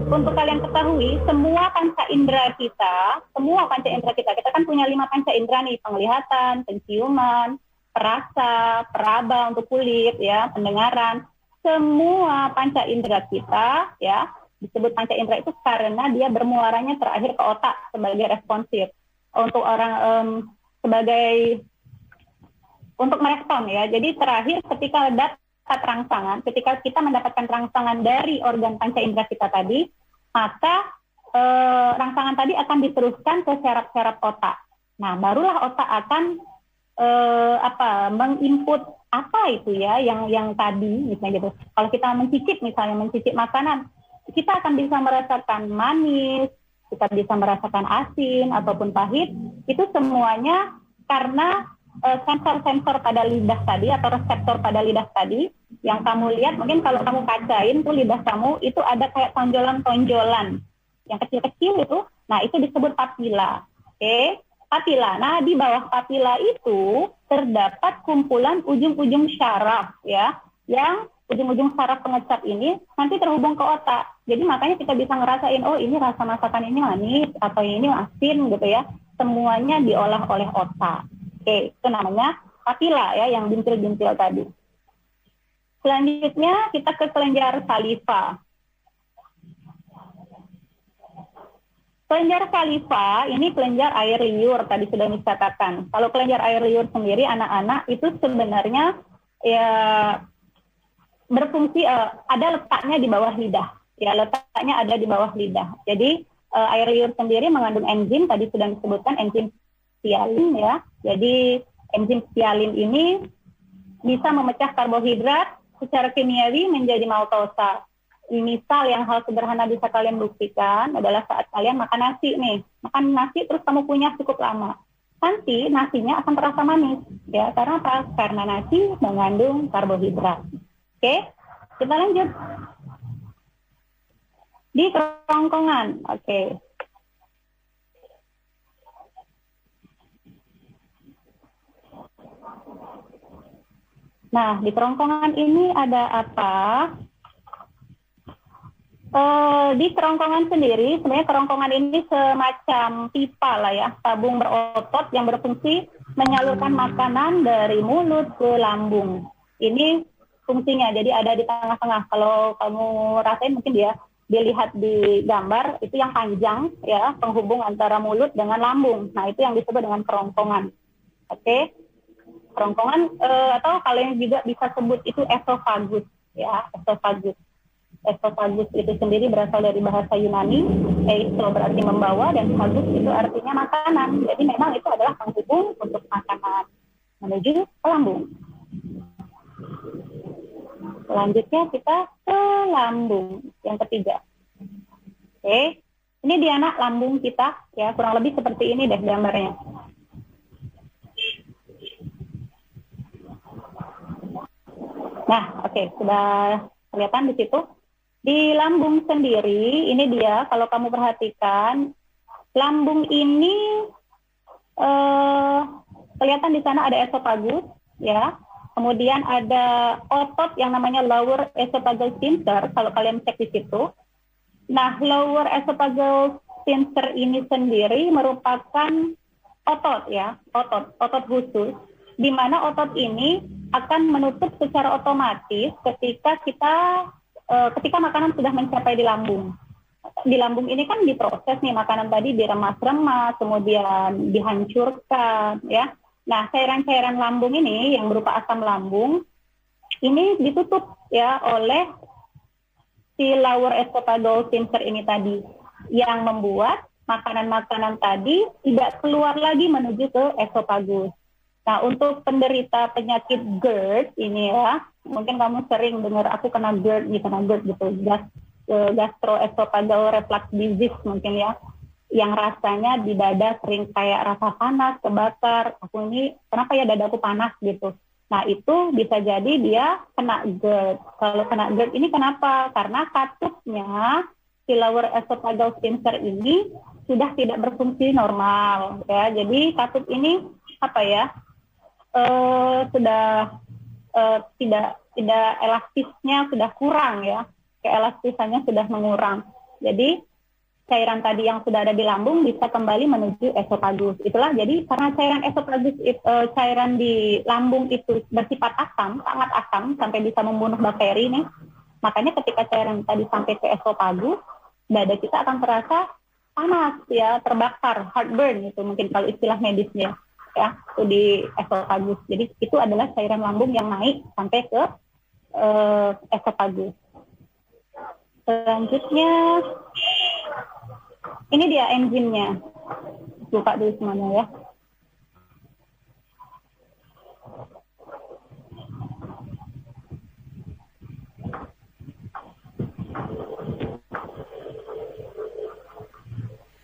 untuk kalian ketahui, semua panca indera kita kan punya 5 panca indera nih, penglihatan, penciuman, perasa, peraba untuk kulit, ya, pendengaran. Semua panca indera kita, ya, disebut panca indera itu karena dia bermuaranya terakhir ke otak sebagai responsif. Untuk orang untuk merespon, ya. Jadi terakhir ketika dapat rangsangan, ketika kita mendapatkan rangsangan dari organ panca indera kita tadi, maka rangsangan tadi akan diteruskan ke serap-serap otak. Nah, barulah otak akan menginput apa itu ya yang tadi misalnya gitu. Kalau kita mencicip makanan, kita akan bisa merasakan manis, kita bisa merasakan asin ataupun pahit. Itu semuanya karena sensor-sensor pada lidah tadi atau reseptor pada lidah tadi yang kamu lihat. Mungkin kalau kamu kacain tuh lidah kamu itu ada kayak tonjolan-tonjolan yang kecil-kecil itu. Nah, itu disebut papila. Oke, papila. Nah, di bawah papila itu terdapat kumpulan ujung-ujung syaraf ya, yang ujung-ujung saraf pengecap ini nanti terhubung ke otak. Jadi makanya kita bisa ngerasain, oh ini rasa masakan ini manis atau ini asin gitu ya. Semuanya diolah oleh otak. Oke, itu namanya papila ya, yang bintil-bintil tadi. Selanjutnya kita ke kelenjar saliva. Kelenjar saliva ini kelenjar air liur, tadi sudah dikatakan. Kalau kelenjar air liur sendiri anak-anak itu sebenarnya ya berfungsi, ada letaknya di bawah lidah. Ya, letaknya ada di bawah lidah. Jadi air liur sendiri mengandung enzim, tadi sudah disebutkan enzim sialin ya. Jadi enzim sialin ini bisa memecah karbohidrat secara kimiawi menjadi maltosa. Misal yang hal sederhana bisa kalian buktikan adalah saat kalian makan nasi nih. Makan nasi terus kamu kunyah cukup lama. Nanti nasinya akan terasa manis. Ya, karena apa? Karena nasi mengandung karbohidrat. Oke, kita lanjut. Di kerongkongan. Oke. Nah, di kerongkongan ini ada apa? Di kerongkongan sendiri, sebenarnya kerongkongan ini semacam pipa lah ya, tabung berotot yang berfungsi menyalurkan makanan dari mulut ke lambung. Ini fungsinya, jadi ada di tengah-tengah. Kalau kamu rasain mungkin dilihat di gambar, itu yang panjang ya, penghubung antara mulut dengan lambung. Nah, itu yang disebut dengan kerongkongan. Oke. Kerongkongan atau kalian juga bisa sebut itu esofagus ya, esofagus. Esofagus itu sendiri berasal dari bahasa Yunani, eiso berarti membawa dan fagus itu artinya makanan. Jadi memang itu adalah penghubung untuk makanan menuju ke lambung. Selanjutnya kita ke lambung yang ketiga. Oke, ini dia anak lambung kita ya, kurang lebih seperti ini deh gambarnya. Nah, oke, sudah kelihatan di situ. Di lambung sendiri, ini dia, kalau kamu perhatikan, lambung ini kelihatan di sana ada esofagus, ya. Kemudian ada otot yang namanya lower esophageal sphincter, kalau kalian cek di situ. Nah, lower esophageal sphincter ini sendiri merupakan otot ya, otot khusus, di mana otot ini akan menutup secara otomatis ketika makanan sudah mencapai di lambung. Di lambung ini kan diproses nih makanan tadi, diremas-remas, kemudian dihancurkan, ya. Nah, cairan-cairan lambung ini yang berupa asam lambung ini ditutup ya oleh si lower esophageal sphincter ini tadi, yang membuat makanan-makanan tadi tidak keluar lagi menuju ke esofagus. Nah, untuk penderita penyakit GERD ini ya, mungkin kamu sering dengar aku kena GERD gitu, gastroesophageal reflux disease mungkin ya, yang rasanya di dada sering kayak rasa panas, kebakar, aku ini kenapa ya dadaku panas gitu. Nah, itu bisa jadi dia kena GERD. Kalau kena GERD ini kenapa? Karena katupnya si lower esophageal sphincter ini sudah tidak berfungsi normal ya. Jadi katup ini sudah tidak elastisnya sudah kurang ya. Keelastisannya sudah mengurang. Jadi cairan tadi yang sudah ada di lambung bisa kembali menuju esofagus. Itulah jadi karena cairan esofagus, cairan di lambung itu bersifat asam, sangat asam sampai bisa membunuh bakteri nih. Makanya ketika cairan tadi sampai ke esofagus, dada kita akan terasa panas ya, terbakar, heartburn itu mungkin kalau istilah medisnya ya, itu di esofagus. Jadi itu adalah cairan lambung yang naik sampai ke esofagus. Selanjutnya, ini dia enzimnya. Lupa dulu semuanya ya.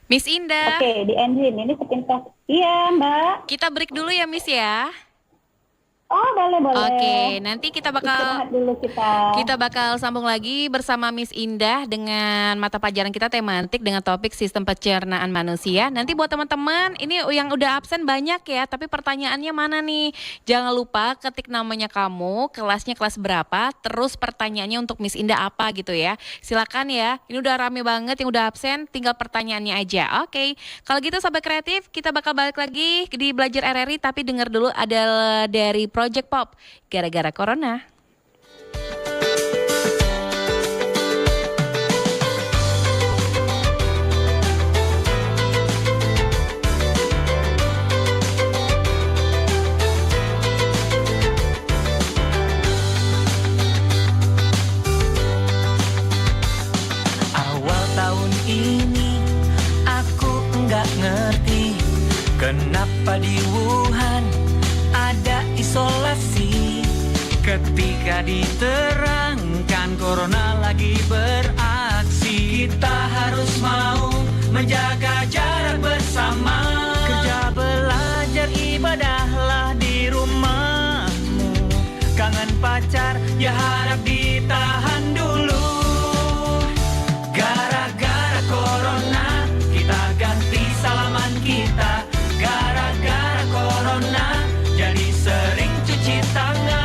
Miss Indah.
Oke, di enzim ini sepintas. Iya, Mbak.
Kita break dulu ya, Miss ya.
Oh, boleh.
Oke, nanti kita
Istirahat dulu kita
bakal sambung lagi bersama Miss Indah dengan mata pelajaran kita tematik dengan topik sistem pencernaan manusia. Nanti buat teman-teman, ini yang udah absen banyak ya, tapi pertanyaannya mana nih? Jangan lupa ketik namanya kamu, kelasnya kelas berapa, terus pertanyaannya untuk Miss Indah apa gitu ya. Silakan ya, ini udah rame banget yang udah absen, tinggal pertanyaannya aja. Oke, kalau gitu Sobat Kreatif, kita bakal balik lagi di Belajar RRI, tapi dengar dulu ada dari Project Pop, gara-gara corona.
Awal tahun ini aku enggak ngerti kenapa di Wuhan ada isolasi. Ketika diterangkan corona lagi beraksi, kita harus mau menjaga jarak bersama. Kerja, belajar, ibadahlah di rumahmu. Kangen pacar, ya harap ditahan dulu. Gara-gara corona, kita ganti salaman kita. Gara-gara corona, jadi sering cuci tangan.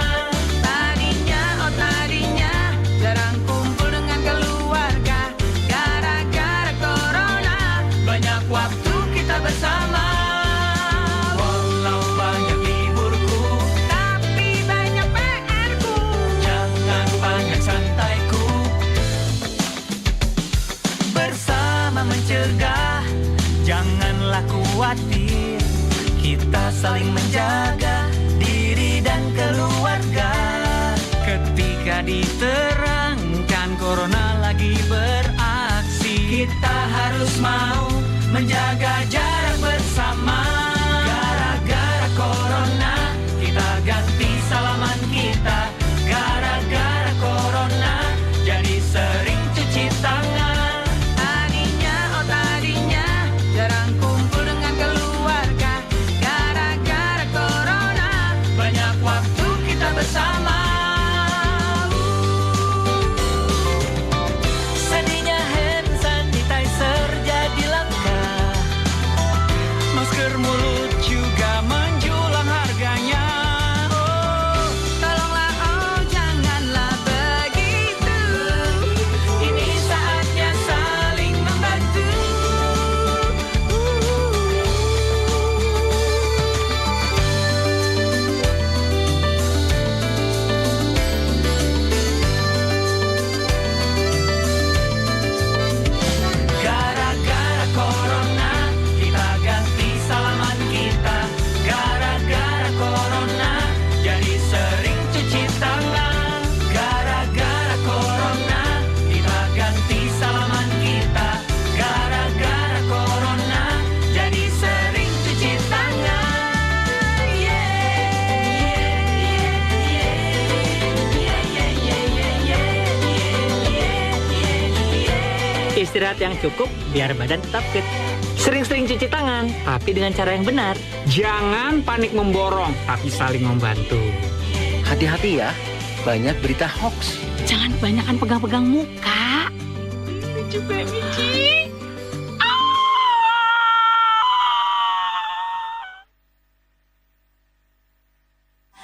Tadinya jarang kumpul dengan keluarga. Gara-gara corona, banyak waktu kita bersama. Walau banyak liburku, tapi banyak PR-ku. Jangan banyak santaiku. Bersama mencegah, janganlah khawatir. Kita saling menjaga diri dan keluarga. Ketika diterangkan corona lagi beraksi, kita harus mau menjaga jarak bersama. Gara-gara corona, kita ganti salaman kita. Gara-gara corona, jadi sering cuci tangan. Tadinya jarang kumpul dengan keluarga. Gara-gara corona, banyak waktu kita bersama. Sedihnya hand sanitizer jadi langka. Masker
istirahat yang cukup biar badan tetap fit. Sering-sering cuci tangan, tapi dengan cara yang benar.
Jangan panik memborong, tapi saling membantu.
Hati-hati ya, banyak berita hoax.
Jangan kebanyakan pegang-pegang muka. Lucu baby Ci.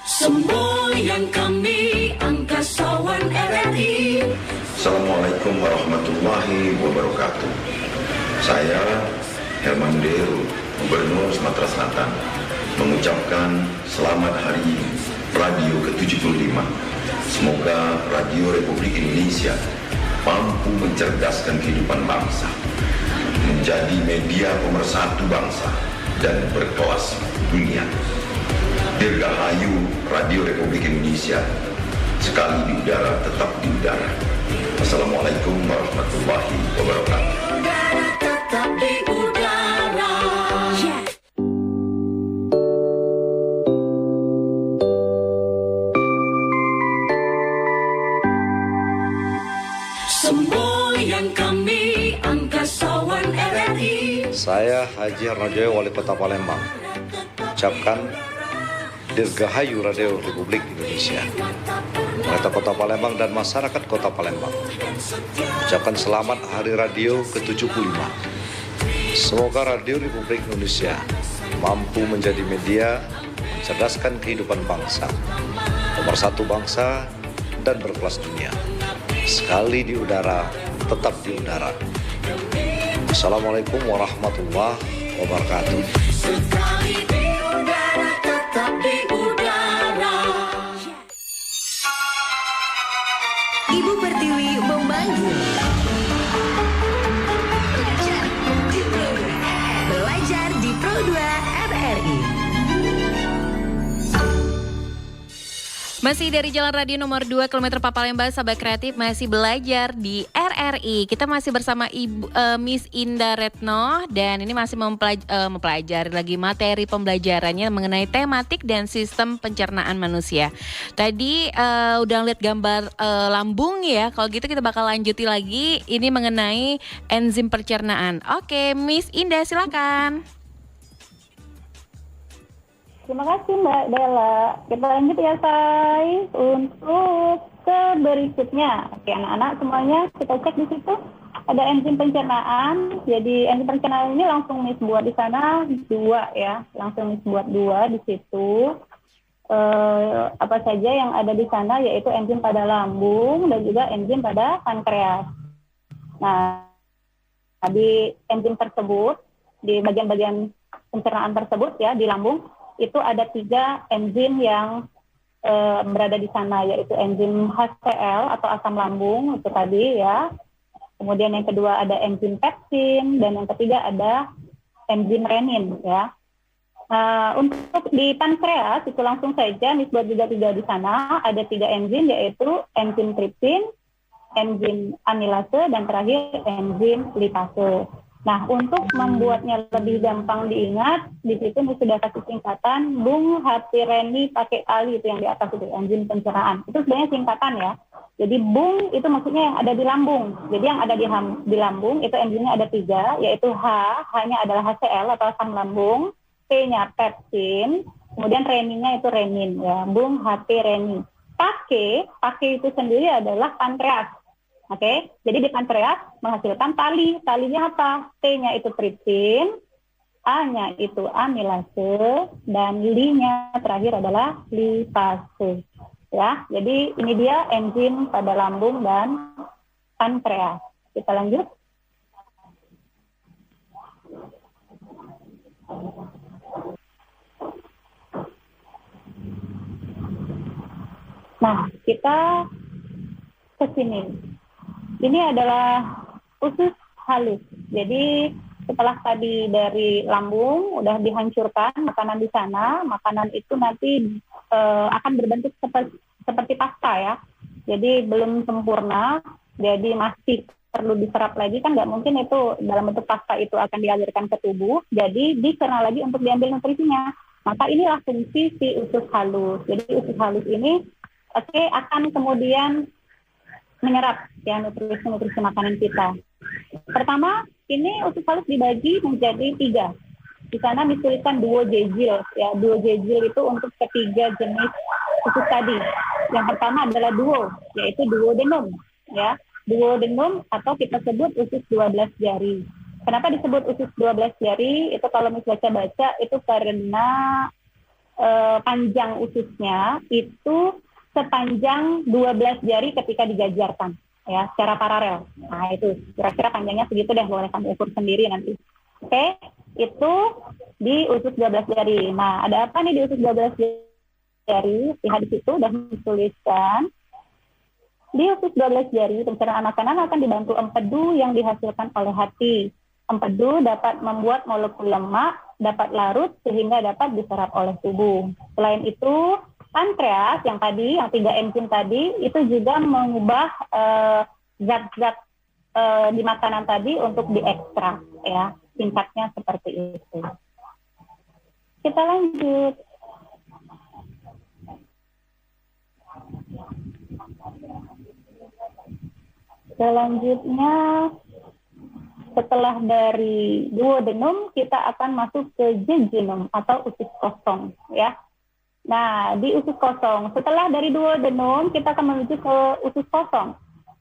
Semboyan kami angkasawan RRI.
Assalamualaikum warahmatullahi wabarakatuh. Saya Herman Deru, Gubernur Sumatera Selatan, mengucapkan selamat Hari Radio ke-75. Semoga Radio Republik Indonesia mampu mencerdaskan kehidupan bangsa, menjadi media pemersatu bangsa dan berkelas dunia. Dirgahayu Radio Republik Indonesia, sekali di udara tetap di udara. Assalamualaikum warahmatullahi wabarakatuh.
Udara tetap di udara. Semboyan kami angkasawan RRI.
Saya Haji Harnojoyo, Wali Kota Palembang, ucapkan Dirgahayu Radio Republik Indonesia. Pemerintah Kota Palembang dan masyarakat Kota Palembang ucapkan selamat Hari Radio ke-75. Semoga Radio Republik Indonesia mampu menjadi media mencerdaskan kehidupan bangsa, pemersatu bangsa dan berkelas dunia. Sekali di udara, tetap di udara. Assalamualaikum warahmatullahi wabarakatuh.
Sekali di udara tetap di udara.
Ibu Pertiwi memanggil. Belajar di Pro 2 RRI.
Masih dari Jalan Radio nomor 2 km Palembang, sahabat kreatif masih belajar di RRI. Kita masih bersama Miss Indah Retno dan ini masih mempelajari lagi materi pembelajarannya mengenai tematik dan sistem pencernaan manusia. Tadi udah lihat gambar lambung ya. Kalau gitu kita bakal lanjuti lagi ini mengenai enzim pencernaan. Oke, Miss Indah silakan.
Terima kasih Mbak Della. Kita lanjut ya Say untuk ke berikutnya. Oke anak-anak semuanya kita cek di situ ada enzim pencernaan. Jadi enzim pencernaan ini langsung Miss buat di sana 2 ya, langsung Miss buat 2 di situ. Apa saja yang ada di sana yaitu enzim pada lambung dan juga enzim pada pankreas. Nah di enzim tersebut di bagian-bagian pencernaan tersebut ya di lambung itu ada 3 enzim yang berada di sana, yaitu enzim HCl atau asam lambung itu tadi ya. Kemudian yang kedua ada enzim pepsin dan yang ketiga ada enzim renin ya. Untuk di pankreas itu langsung saja buat juga 3 di sana ada 3 enzim yaitu enzim tripsin, enzim amilase dan terakhir enzim lipase. Nah, untuk membuatnya lebih gampang diingat, di situ sudah kasih singkatan Bung Hati Reni pakai Ali itu yang di atas itu enzim pencernaan. Itu sebenarnya singkatan ya. Jadi Bung itu maksudnya yang ada di lambung. Jadi yang ada di lambung itu enzimnya ada 3, yaitu H-nya adalah HCl atau asam lambung, P-nya pepsin, kemudian reninnya itu renin ya. Bung Hati Reni. Pake itu sendiri adalah pankreas. Oke, jadi di pankreas menghasilkan tali. Talinya apa? T-nya itu tripsin, A-nya itu amilase, dan Li-nya terakhir adalah lipase. Ya, jadi ini dia enzim pada lambung dan pankreas. Kita lanjut. Nah, kita ke sini. Ini adalah usus halus. Jadi setelah tadi dari lambung udah dihancurkan makanan di sana, makanan itu nanti akan berbentuk seperti pasta ya. Jadi belum sempurna, jadi masih perlu diserap lagi kan nggak mungkin itu dalam bentuk pasta itu akan dialirkan ke tubuh. Jadi dicerna lagi untuk diambil nutrisinya. Maka inilah fungsi si usus halus. Jadi usus halus ini akan kemudian menyerap ya nutrisi makanan kita. Pertama, ini usus halus dibagi menjadi 3. Di sana dituliskan duodenum, ya. Duodenum itu untuk ketiga jenis usus tadi. Yang pertama adalah duo, yaitu duodenum, ya. Duodenum atau kita sebut usus 12 jari. Kenapa disebut usus 12 jari? Itu kalau misalnya baca itu karena panjang ususnya itu sepanjang 12 jari ketika dijajarkan, ya, secara paralel. Nah, itu kira-kira panjangnya segitu deh, boleh kamu ukur sendiri nanti. Oke, itu di usus 12 jari. Nah, ada apa nih di usus 12 jari? Lihat di situ udah dituliskan. Di usus 12 jari, pencernaan makanan akan dibantu empedu yang dihasilkan oleh hati. Empedu dapat membuat molekul lemak dapat larut sehingga dapat diserap oleh tubuh. Selain itu, pankreas yang 3 enzim tadi itu juga mengubah zat-zat di makanan tadi untuk diekstrak, ya. Singkatnya seperti itu. Kita lanjut. Selanjutnya, setelah dari duodenum, kita akan masuk ke jejunum atau usus kosong, ya. Nah, di usus kosong, setelah dari duodenum, kita akan menuju ke usus kosong.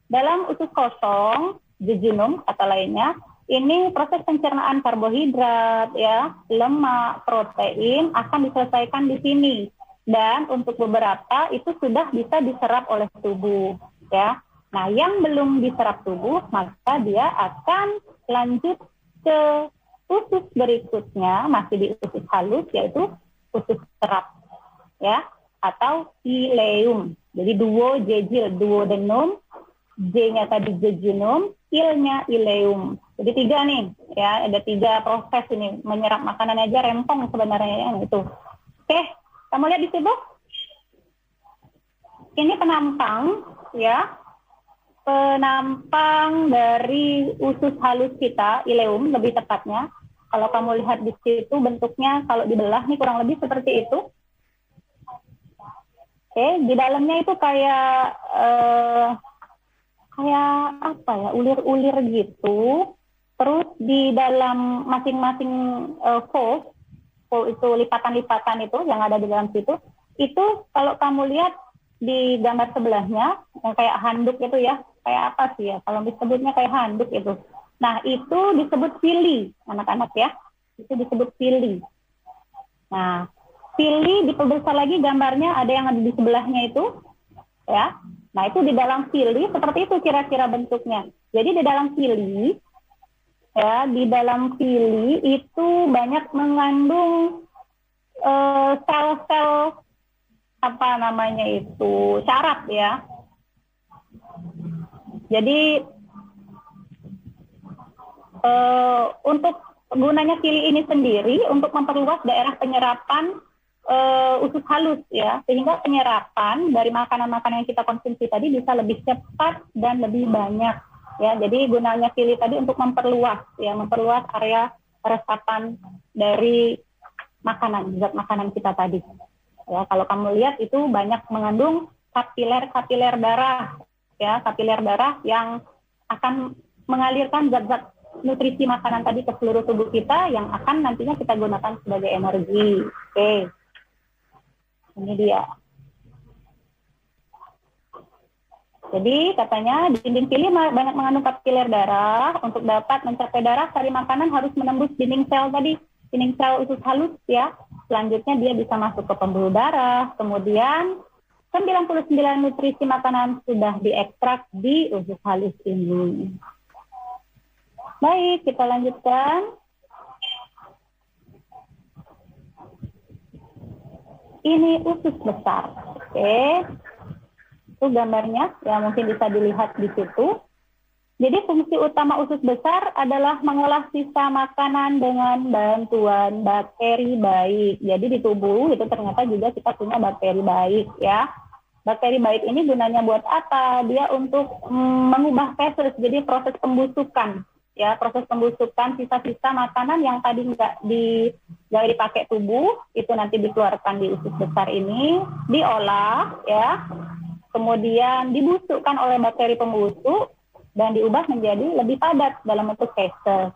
Dalam usus kosong, jejunum kata lainnya, ini proses pencernaan karbohidrat, ya, lemak, protein akan diselesaikan di sini. Dan untuk beberapa itu sudah bisa diserap oleh tubuh, ya. Nah, yang belum diserap tubuh, maka dia akan lanjut ke usus berikutnya, masih di usus halus, yaitu usus serap, ya, atau ileum. Jadi duodenum, J-nya tadi jejunum, Il-nya ileum. Jadi 3 nih, ya, ada 3 proses ini, menyerap makanan aja rempong sebenarnya, itu. Oke, kamu lihat di situ? Ini penampang, ya. Penampang dari usus halus kita, ileum lebih tepatnya. Kalau kamu lihat di situ bentuknya kalau dibelah nih kurang lebih seperti itu. Oke, di dalamnya itu kayak apa ya, ulir-ulir gitu. Terus di dalam masing-masing fold itu lipatan-lipatan itu yang ada di dalam situ, itu kalau kamu lihat di gambar sebelahnya yang kayak handuk itu ya, kayak apa sih ya, kalau disebutnya kayak handuk itu. Nah, itu disebut villi, anak-anak ya, itu disebut villi. Nah, villi diperbesar lagi gambarnya, ada yang ada di sebelahnya itu, ya. Nah, itu di dalam villi seperti itu kira-kira bentuknya. Jadi di dalam villi, ya, di dalam villi itu banyak mengandung sel-sel apa namanya itu, syaraf ya. Jadi untuk gunanya villi ini sendiri untuk memperluas daerah penyerapan usus halus ya, sehingga penyerapan dari makanan-makanan yang kita konsumsi tadi bisa lebih cepat dan lebih banyak ya. Jadi gunanya villi tadi untuk memperluas ya, memperluas area resapan dari makanan, zat makanan kita tadi. Ya, kalau kamu lihat itu banyak mengandung kapiler darah ya, kapiler darah yang akan mengalirkan zat-zat nutrisi makanan tadi ke seluruh tubuh kita yang akan nantinya kita gunakan sebagai energi. Oke. Ini dia. Jadi katanya dinding villi banyak mengandung kapiler darah. Untuk dapat mencapai darah dari makanan harus menembus dinding sel tadi, dinding sel usus halus ya. Selanjutnya dia bisa masuk ke pembuluh darah. Kemudian 99 nutrisi makanan sudah diekstrak di usus halus ini. Baik, kita lanjutkan. Ini usus besar. Oke. Itu gambarnya, ya mungkin bisa dilihat di situ. Jadi fungsi utama usus besar adalah mengolah sisa makanan dengan bantuan bakteri baik. Jadi di tubuh itu ternyata juga kita punya bakteri baik ya. Bakteri baik ini gunanya buat apa? Dia untuk mengubah feses, jadi proses pembusukan. Ya, proses pembusukan sisa-sisa makanan yang tadi nggak dipakai tubuh, itu nanti dikeluarkan di usus besar ini, diolah ya. Kemudian dibusukkan oleh bakteri pembusuk, dan diubah menjadi lebih padat dalam bentuk feses.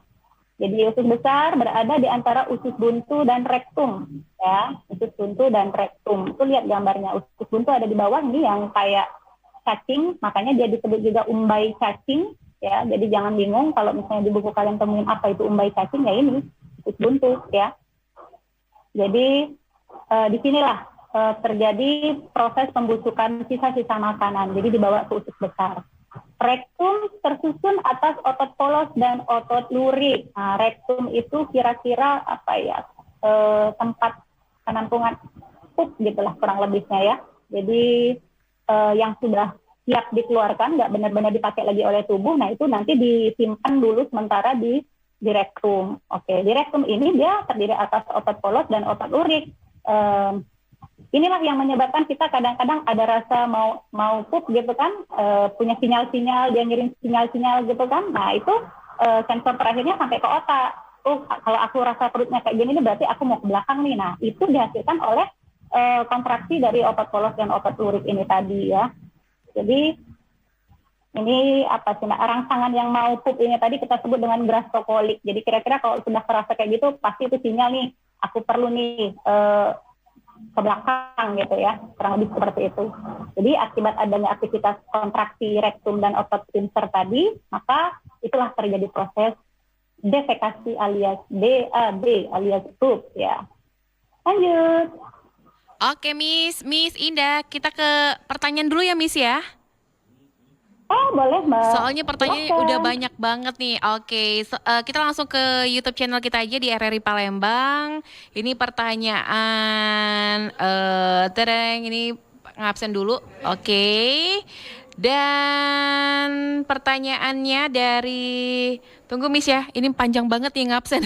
Jadi usus besar berada di antara usus buntu dan rektum, ya, usus buntu dan rektum. Itu lihat gambarnya, usus buntu ada di bawah ini yang kayak cacing, makanya dia disebut juga umbai cacing, ya. Jadi jangan bingung kalau misalnya di buku kalian temuin apa itu umbai cacing, ya ini usus buntu, ya. Jadi disinilah terjadi proses pembusukan sisa-sisa makanan, jadi dibawa ke usus besar. Rektum tersusun atas otot polos dan otot lurik. Nah, rektum itu kira-kira apa ya, tempat penampungan pup gitulah kurang lebihnya ya. Jadi yang sudah siap dikeluarkan, nggak benar-benar dipakai lagi oleh tubuh, nah itu nanti disimpan dulu sementara di rektum. Oke, di rektum ini dia terdiri atas otot polos dan otot lurik. Inilah yang menyebabkan kita kadang-kadang ada rasa mau pup gitu kan, punya sinyal-sinyal, dia ngirim sinyal-sinyal gitu kan. Nah itu sensor terakhirnya sampai ke otak. Kalau aku rasa perutnya kayak gini, berarti aku mau ke belakang nih. Nah itu dihasilkan oleh kontraksi dari otot polos dan otot lurik ini tadi ya. Jadi ini apa sih, rangsangan yang mau pup ini tadi kita sebut dengan gastrocolic. Jadi kira-kira kalau sudah terasa kayak gitu, pasti itu sinyal nih, aku perlu nih ke belakang gitu ya, kurang lebih seperti itu. Jadi akibat adanya aktivitas kontraksi rektum dan otot sphincter tadi, maka itulah terjadi proses defekasi alias DAB alias poop ya. Lanjut.
Oke Miss Indah, kita ke pertanyaan dulu ya Miss ya.
Boleh Mbak.
Soalnya pertanyaannya udah banyak banget nih. Oke, kita langsung ke YouTube channel kita aja di RRI Palembang. Ini pertanyaan, ini ngabsen dulu. Oke. Dan pertanyaannya dari, tunggu Miss ya, ini panjang banget nih ngabsen.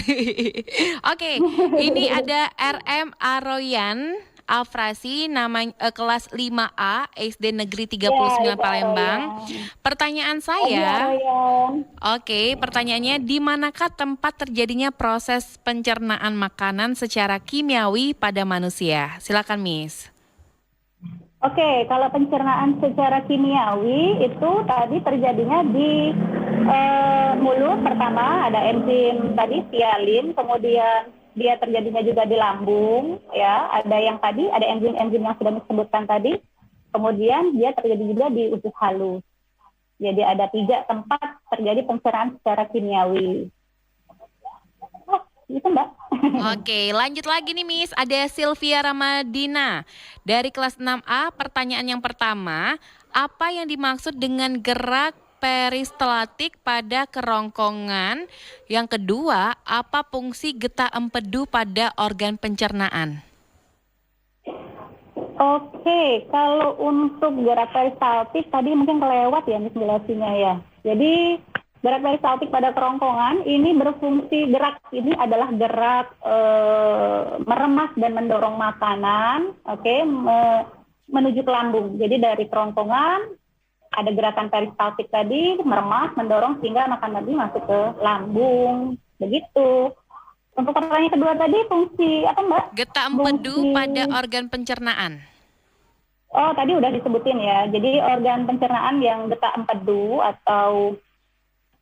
Oke, ini ada RM Aroyan Afrasi, namanya kelas 5A SD Negeri 39 Palembang. Pertanyaan saya, pertanyaannya, di manakah tempat terjadinya proses pencernaan makanan secara kimiawi pada manusia? Silakan Miss.
Oke, kalau pencernaan secara kimiawi itu tadi terjadinya di mulut pertama, ada enzim tadi sialin, kemudian dia terjadinya juga di lambung, ya. Ada yang tadi, ada enzim-enzim yang sudah disebutkan tadi. Kemudian dia terjadi juga di usus halus. Jadi ada 3 tempat terjadi pencernaan secara kimiawi. Gitu Mbak.
Oke, lanjut lagi nih Miss. Ada Sylvia Ramadina dari kelas 6A. Pertanyaan yang pertama, apa yang dimaksud dengan gerak peristalatik pada kerongkongan? Yang kedua, apa fungsi getah empedu pada organ pencernaan?
Oke, kalau untuk gerak peristaltik tadi mungkin kelewat ya jelasinnya ya. Jadi gerak peristaltik pada kerongkongan ini berfungsi, gerak ini adalah gerak meremas dan mendorong makanan, menuju ke lambung. Jadi dari kerongkongan ada gerakan peristaltik tadi, meremas, mendorong sehingga makanan tadi masuk ke lambung, begitu. Untuk pertanyaan kedua tadi, fungsi apa Mbak?
Getah empedu pada organ pencernaan.
Oh, tadi udah disebutin ya. Jadi organ pencernaan yang getah empedu atau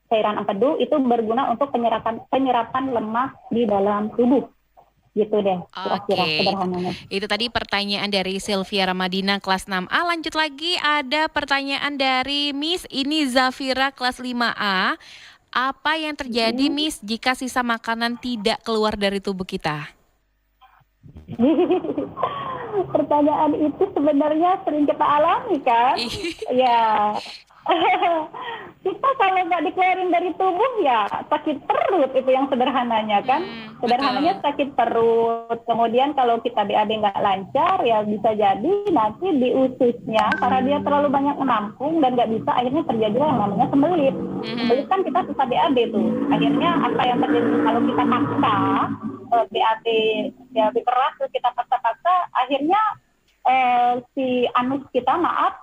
cairan empedu itu berguna untuk penyerapan lemak di dalam tubuh. Gitu deh, kira-kira sederhananya.
Itu tadi pertanyaan dari Sylvia Ramadina kelas 6A. Lanjut lagi, ada pertanyaan dari Miss, ini Zafira kelas 5A. Apa yang terjadi Miss jika sisa makanan tidak keluar dari tubuh kita?
Pertanyaan itu sebenarnya sering kita alami kan? Ya. Kita kalau nggak dikeluarin dari tubuh ya sakit perut, itu yang sederhananya kan. Sederhananya sakit perut. Kemudian kalau kita BAB nggak lancar ya bisa jadi nanti di ususnya karena dia terlalu banyak menampung dan nggak bisa, akhirnya terjadi yang namanya sembelit. Sembelit kan kita susah BAB tuh. Akhirnya apa yang terjadi kalau kita paksa BAB keras, terus kita paksa-paksa, akhirnya si anus kita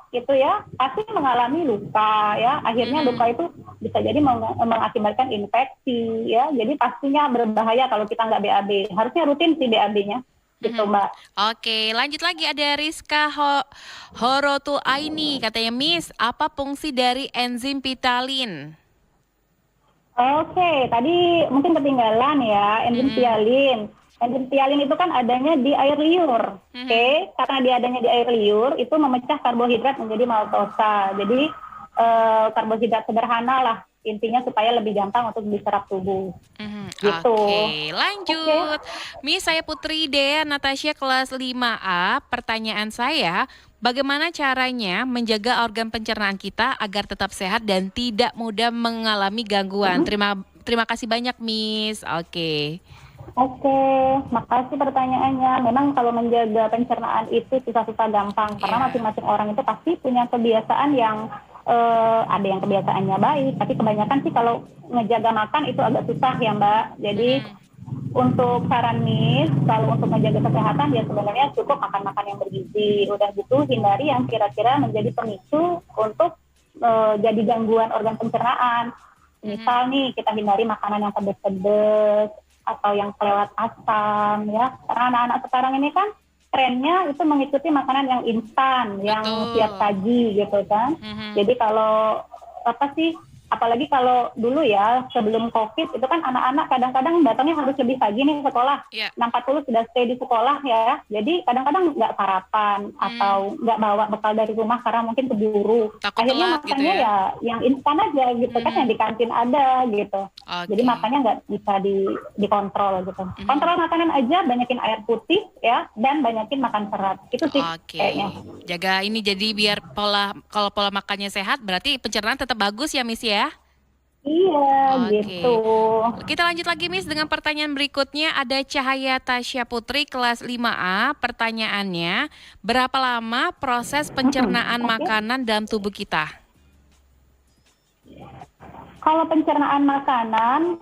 gitu ya pasti mengalami luka ya. Akhirnya luka itu bisa jadi mengakibatkan infeksi ya. Jadi pastinya berbahaya kalau kita nggak BAB. Harusnya rutin sih BAB-nya. gitu Mbak.
Oke, lanjut lagi ada Rizka Horotul Aini. Katanya, Miss, apa fungsi dari enzim pitalin?
Oke, tadi mungkin ketinggalan ya, enzim pialin. Enzim pialin itu kan adanya di air liur. Oke, karena dia adanya di air liur, itu memecah karbohidrat menjadi maltosa. Jadi karbohidrat sederhana lah, intinya supaya lebih gampang untuk diserap tubuh. Gitu.
Oke, lanjut. Miss, saya Putri Dea Natasha kelas 5A. Pertanyaan saya, bagaimana caranya menjaga organ pencernaan kita agar tetap sehat dan tidak mudah mengalami gangguan? Terima kasih banyak, Miss. Oke,
makasih pertanyaannya. Memang kalau menjaga pencernaan itu susah-susah gampang, karena masing-masing orang itu pasti punya kebiasaan yang ada yang kebiasaannya baik, tapi kebanyakan sih kalau ngejaga makan itu agak susah ya Mbak. Jadi untuk saran Miss, kalau untuk menjaga kesehatan ya sebenarnya cukup makan-makan yang bergizi. Udah gitu hindari yang kira-kira menjadi pemicu untuk jadi gangguan organ pencernaan. Misal nih kita hindari makanan yang pedes-pedes atau yang kelewat asam ya. Karena anak-anak sekarang ini kan trennya itu mengikuti makanan yang instan, yang siap saji gitu kan. Jadi kalau apalagi kalau dulu ya sebelum COVID itu kan anak-anak kadang-kadang datangnya harus lebih pagi nih sekolah. 6.40 sudah stay di sekolah ya. Jadi kadang-kadang nggak sarapan atau nggak bawa bekal dari rumah karena mungkin keburu. Akhirnya makannya gitu ya yang instan aja gitu kan, yang di kantin ada gitu. Jadi makannya nggak bisa dikontrol gitu. Kontrol makanan aja, banyakin air putih ya, dan banyakin makan serat. Itu sih kayaknya.
Jaga ini jadi biar kalau pola makannya sehat berarti pencernaan tetap bagus ya Miss ya?
Iya, gitu.
Kita lanjut lagi Miss dengan pertanyaan berikutnya. Ada Cahaya Tasya Putri kelas 5A. Pertanyaannya, berapa lama proses pencernaan makanan dalam tubuh kita?
Kalau pencernaan makanan,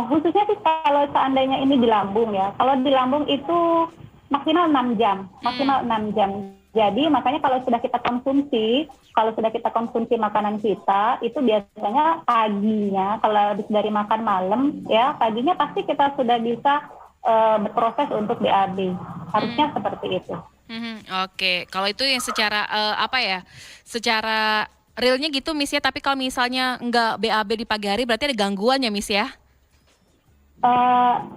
khususnya sih kalau seandainya ini di lambung ya. Kalau di lambung itu maksimal 6 jam. Jadi makanya kalau sudah kita konsumsi makanan kita, itu biasanya paginya, kalau habis dari makan malam, ya paginya pasti kita sudah bisa berproses untuk BAB. Harusnya seperti itu.
Oke, kalau itu yang secara secara realnya gitu Miss ya, tapi kalau misalnya nggak BAB di pagi hari berarti ada gangguan ya Miss ya?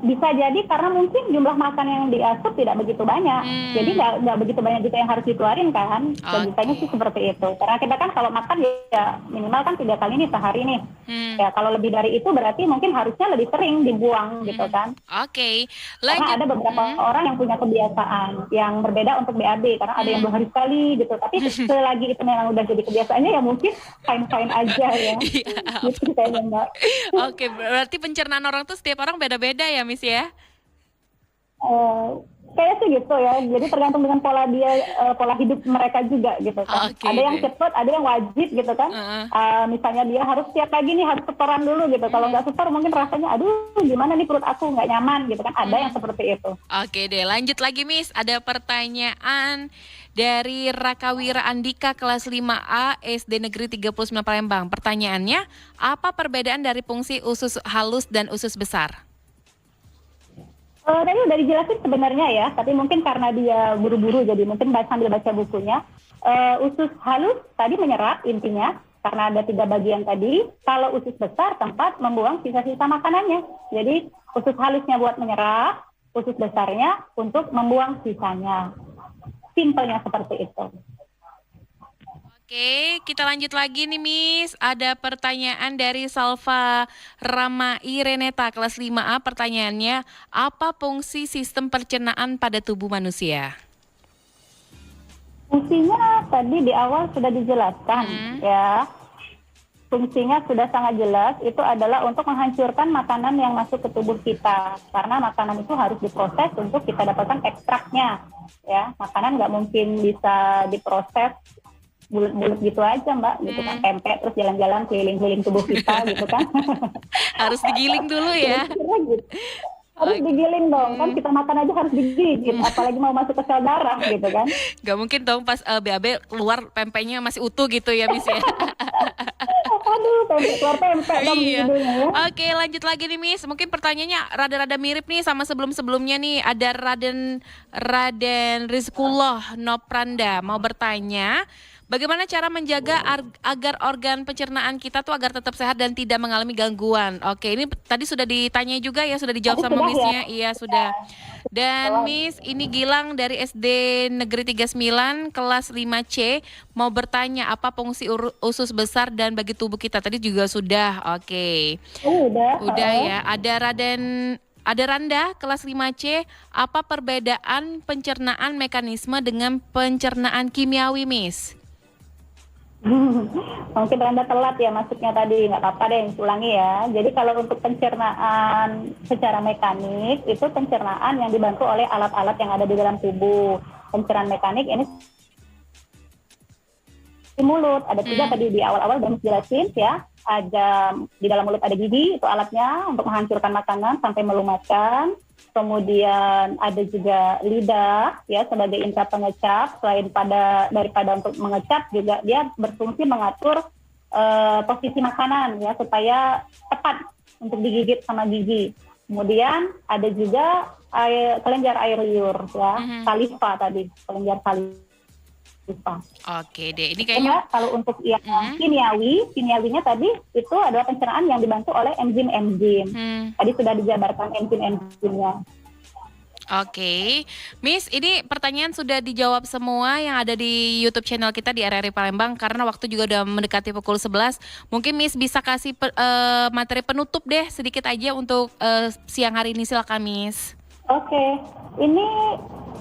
Bisa jadi karena mungkin jumlah makan yang diasup tidak begitu banyak, jadi nggak begitu banyak juga yang harus dikeluarin kan. Logikanya sih seperti itu. Karena kita kan kalau makan ya minimal kan 3 kali nih sehari nih. Ya kalau lebih dari itu berarti mungkin harusnya lebih sering dibuang gitu kan. Karena ada beberapa orang yang punya kebiasaan yang berbeda untuk BAB, karena ada yang 2 hari sekali gitu. Tapi selagi itu memang udah jadi kebiasaannya ya mungkin fine aja ya. Gitu kayaknya Mbak.
Oke, berarti pencernaan orang tuh setiap orang beda-beda ya Miss ya?
Kayak sih gitu ya, jadi tergantung dengan pola hidup mereka juga gitu kan. Ada yang cepat, ada yang wajib gitu kan. Misalnya dia harus tiap pagi nih harus setoran dulu gitu. Kalau nggak setor mungkin rasanya aduh gimana nih perut aku nggak nyaman gitu kan. Ada yang seperti itu. Oke
deh, lanjut lagi Miss. Ada pertanyaan dari Rakawira Andika kelas 5A SD Negeri 39 Palembang. Pertanyaannya, apa perbedaan dari fungsi usus halus dan usus besar?
Tadi udah dijelasin sebenarnya ya, tapi mungkin karena dia buru-buru jadi mungkin sambil baca bukunya. Usus halus tadi menyerap intinya, karena ada 3 bagian tadi. Kalau usus besar tempat membuang sisa-sisa makanannya. Jadi usus halusnya buat menyerap, usus besarnya untuk membuang sisanya. Simpelnya seperti itu.
Oke, kita lanjut lagi nih Miss. Ada pertanyaan dari Salva Ramai Reneta kelas 5A. Pertanyaannya, apa fungsi sistem pencernaan pada tubuh manusia?
Fungsinya tadi di awal sudah dijelaskan ya. Fungsinya sudah sangat jelas, itu adalah untuk menghancurkan makanan yang masuk ke tubuh kita. Karena makanan itu harus diproses untuk kita dapatkan ekstraknya. Ya, makanan nggak mungkin bisa diproses bulat-bulat gitu aja Mbak, gitu kan, tempe terus jalan-jalan keliling-keliling tubuh kita gitu kan.
Harus digiling dulu ya.
Harus digiling dong, kan kita makan aja harus digigit, apalagi mau masuk ke sel darah gitu kan.
Gak mungkin dong pas BAB keluar pempeknya masih utuh gitu ya Miss ya.
Aduh, keluar tempe dong
Iya.
judulnya ya.
Oke, lanjut lagi nih Miss. Mungkin pertanyaannya rada-rada mirip nih sama sebelum-sebelumnya nih. Ada Raden Rizkullah Nopranda mau bertanya, bagaimana cara menjaga agar organ pencernaan kita tuh agar tetap sehat dan tidak mengalami gangguan? Oke, ini tadi sudah ditanya juga ya, sudah dijawab
Tadi
sama
sudah
Missnya.
ya?
Iya, sudah. Dan Miss, ini Gilang dari SD Negeri 39 kelas 5C mau bertanya apa fungsi usus besar dan bagi tubuh kita. Tadi juga sudah. Oke. Udah ya. Ada Randa kelas 5C, apa perbedaan pencernaan mekanisme dengan pencernaan kimiawi, Miss?
Mungkin Anda telat ya masuknya tadi, nggak apa-apa deh, ulangi ya. Jadi kalau untuk pencernaan secara mekanik, itu pencernaan yang dibantu oleh alat-alat yang ada di dalam tubuh. Pencernaan mekanik ini di mulut, ada tiga tadi di awal-awal dan jelasin ya. Ada di dalam mulut ada gigi, itu alatnya untuk menghancurkan makanan sampai melumatkan. Kemudian ada juga lidah ya sebagai indera pengecap. Selain daripada untuk mengecap juga dia berfungsi mengatur posisi makanan ya supaya tepat untuk digigit sama gigi. Kemudian ada juga kelenjar air liur ya, saliva tadi, kelenjar saliva.
Oke deh, ini kayaknya
kalau untuk yang kimiawinya tadi itu adalah pencernaan yang dibantu oleh enzim-enzim. Tadi sudah dijabarkan enzim-enzimnya.
Oke, Miss, ini pertanyaan sudah dijawab semua yang ada di YouTube channel kita di RRI Palembang karena waktu juga udah mendekati pukul 11. Mungkin Miss bisa kasih materi penutup deh sedikit aja untuk siang hari ini, silakan Miss.
Oke, ini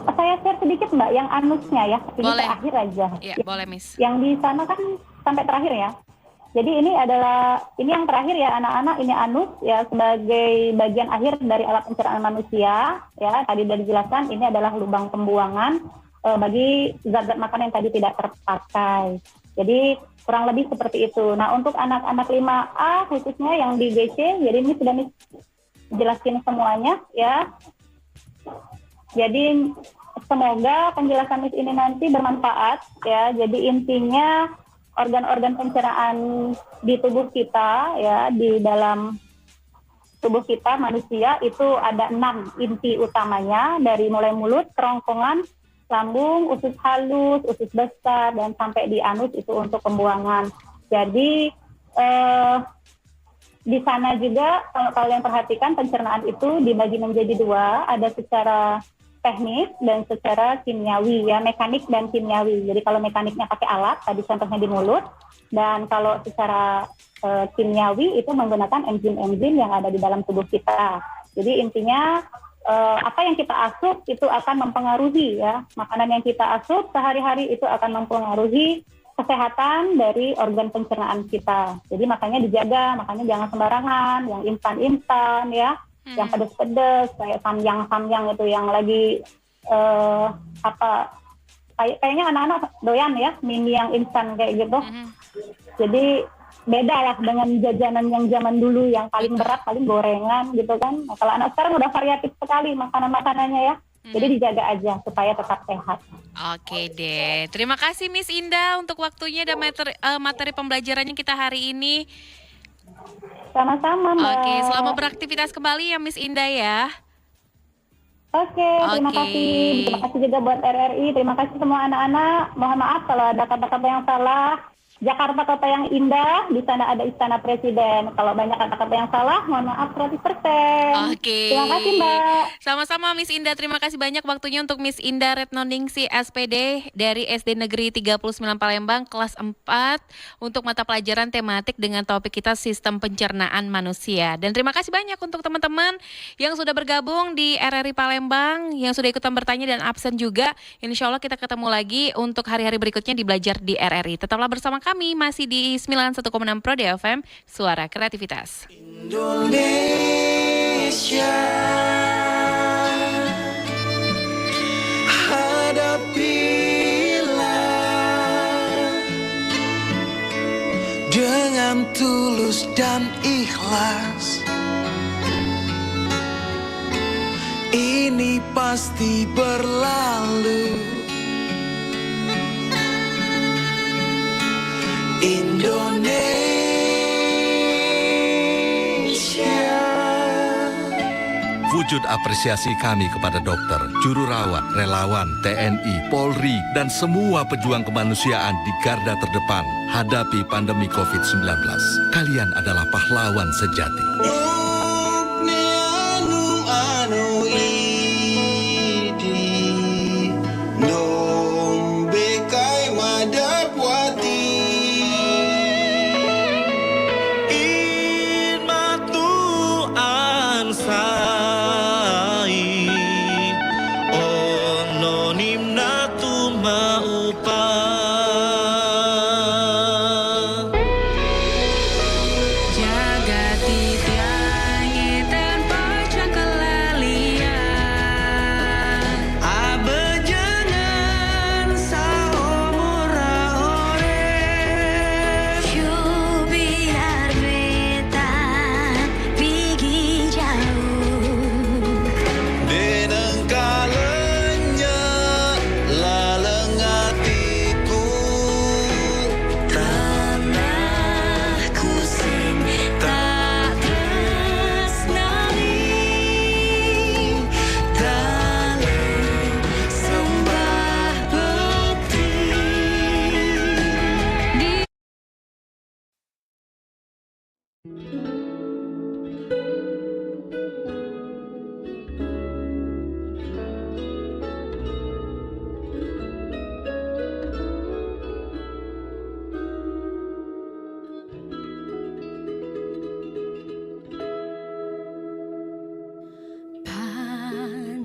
saya share sedikit Mbak yang anusnya ya, ini
boleh.
terakhir aja.
Ya, boleh Miss.
Yang di sana kan sampai terakhir ya. Jadi ini yang terakhir ya anak-anak, ini anus ya sebagai bagian akhir dari alat pencernaan manusia ya. Tadi sudah dijelaskan ini adalah lubang pembuangan bagi zat-zat makanan yang tadi tidak terpakai. Jadi kurang lebih seperti itu. Nah untuk anak-anak 5A khususnya yang di GC, jadi ini sudah dijelasin semuanya ya. Jadi semoga penjelasan Miss ini nanti bermanfaat ya. Jadi intinya organ-organ pencernaan di tubuh kita ya, di dalam tubuh kita manusia itu ada 6 inti utamanya, dari mulai mulut, kerongkongan, lambung, usus halus, usus besar, dan sampai di anus itu untuk pembuangan. Jadi di sana juga kalau kalian perhatikan pencernaan itu dibagi menjadi 2, ada secara teknis dan secara kimiawi ya, mekanik dan kimiawi. Jadi kalau mekaniknya pakai alat, tadi contohnya di mulut, dan kalau secara kimiawi itu menggunakan enzim-enzim yang ada di dalam tubuh kita. Jadi intinya apa yang kita asup itu akan mempengaruhi ya, makanan yang kita asup sehari-hari itu akan mempengaruhi kesehatan dari organ pencernaan kita. Jadi makanya dijaga, makanya jangan sembarangan, yang instan-instan ya. Yang pedes-pedes kayak samyang itu yang lagi kayaknya anak-anak doyan ya mie yang instan kayak gitu. Jadi beda lah dengan jajanan yang zaman dulu yang paling berat, paling gorengan gitu kan. Nah, kalau anak sekarang udah variatif sekali makanan-makanannya ya. Jadi dijaga aja supaya tetap sehat.
Oke deh, terima kasih Miss Indah untuk waktunya dan materi pembelajarannya kita hari ini.
Sama-sama Mbak.
Oke, selamat beraktivitas kembali ya Miss Indah ya.
Oke, terima kasih. Terima kasih juga buat RRI. Terima kasih semua anak-anak. Mohon maaf kalau ada kata-kata yang salah. Jakarta kota yang indah, di sana ada istana presiden. Kalau banyak kata-kata yang salah, mohon maaf 100%.
Oke.
Terima kasih Mbak.
Sama-sama Miss Indah, terima kasih banyak waktunya untuk Miss Indah Retnoningsi SPD dari SD Negeri 39 Palembang kelas 4 untuk mata pelajaran tematik dengan topik kita sistem pencernaan manusia. Dan terima kasih banyak untuk teman-teman yang sudah bergabung di RRI Palembang, yang sudah ikutan bertanya dan absen juga. Insya Allah kita ketemu lagi untuk hari-hari berikutnya di Belajar di RRI. Tetaplah bersama kami masih di 91,6 Pro FM, Suara Kreativitas.
Indonesia, hadapilah dengan tulus dan ikhlas. Ini pasti berlalu. Indonesia,
wujud apresiasi kami kepada dokter, juru rawat, relawan, TNI, Polri, dan semua pejuang kemanusiaan di garda terdepan hadapi pandemi COVID-19. Kalian adalah pahlawan sejati.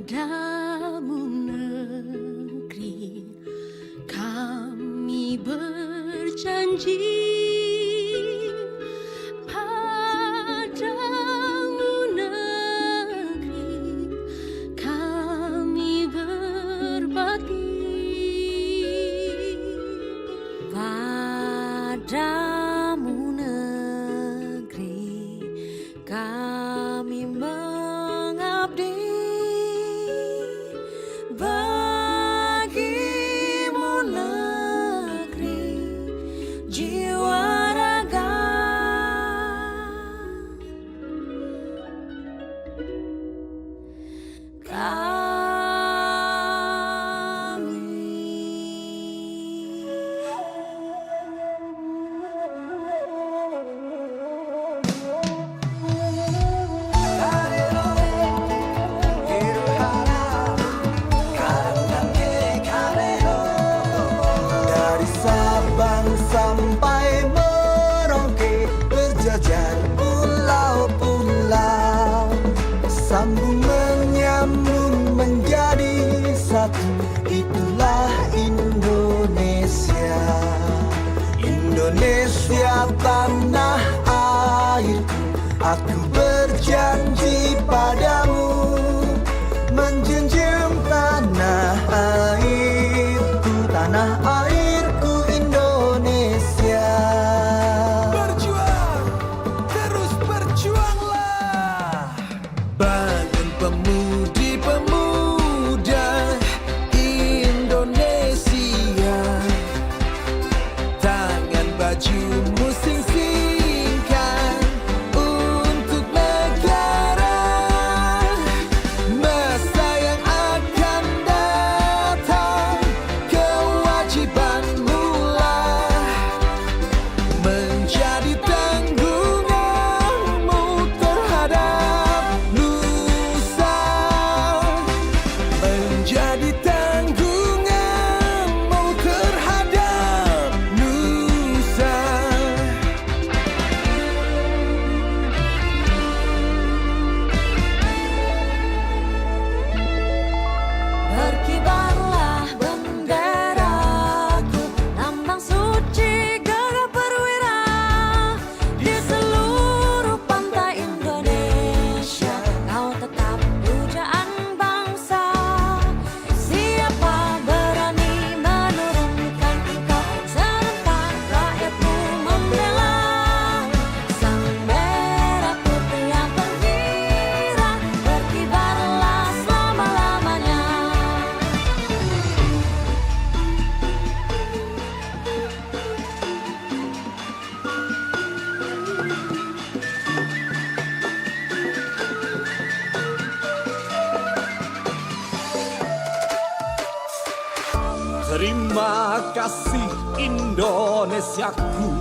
Padamu negeri kami berjanji, padamu negeri kami berbakti, padamu negeri kami mengabdi. Bagimu negeri jiwa raga,
Dari Sabang sampai Merauke, berjajar pulau-pulau, sambung menyambung menjadi satu. Itulah Indonesia, Indonesia tanah airku. Aku berjanji padamu, menjunjung tanah airku, tanah airku Indonesia. Berjuang, terus berjuanglah. Bangun pemudi-pemuda Indonesia, tangan bajumu sing-sing Terima kasih Indonesiaku,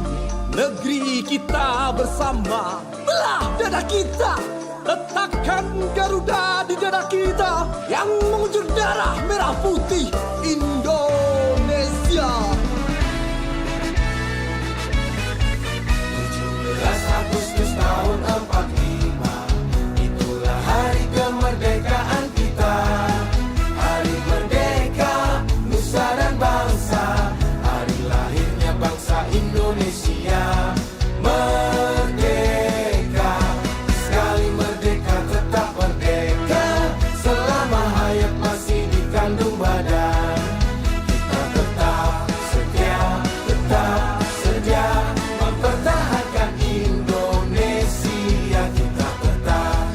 negeri kita bersama. Belah dada kita, letakkan Garuda di dada kita yang mengucur darah merah putih Indonesia. 17 Agustus tahun 45, itulah hari kemerdekaan kita. Hari merdeka, nusa dan bangsa, hari lahirnya bangsa Indonesia. Merdeka, sekali merdeka tetap merdeka, selama hayat masih dikandung badan. Kita tetap sedia mempertahankan Indonesia. Kita tetap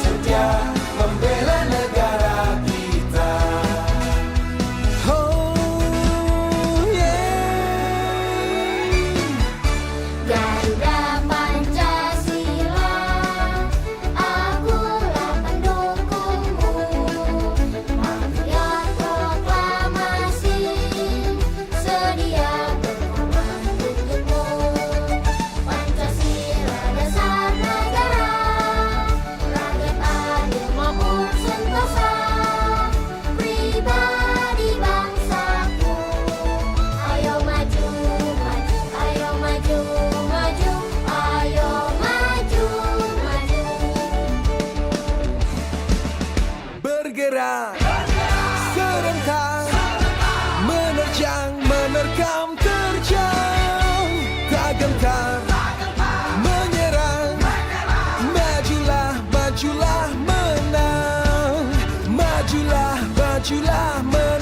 sedia membela negara kita. Oh yeah.
Garuda Pancasila, akulah pendukungmu. Marilah proklamasi, sedia berkorban untukmu. Pancasila dasar negara, rakyat adil makmur sentosa, pribadi bangsaku. Ayo maju, maju, ayo maju, maju, ayo maju, maju.
Bergerak serentak, menerjang, menerkam, terjang, tak gentar, menyerang, majulah, majulah, menang, majulah, majulah, menang.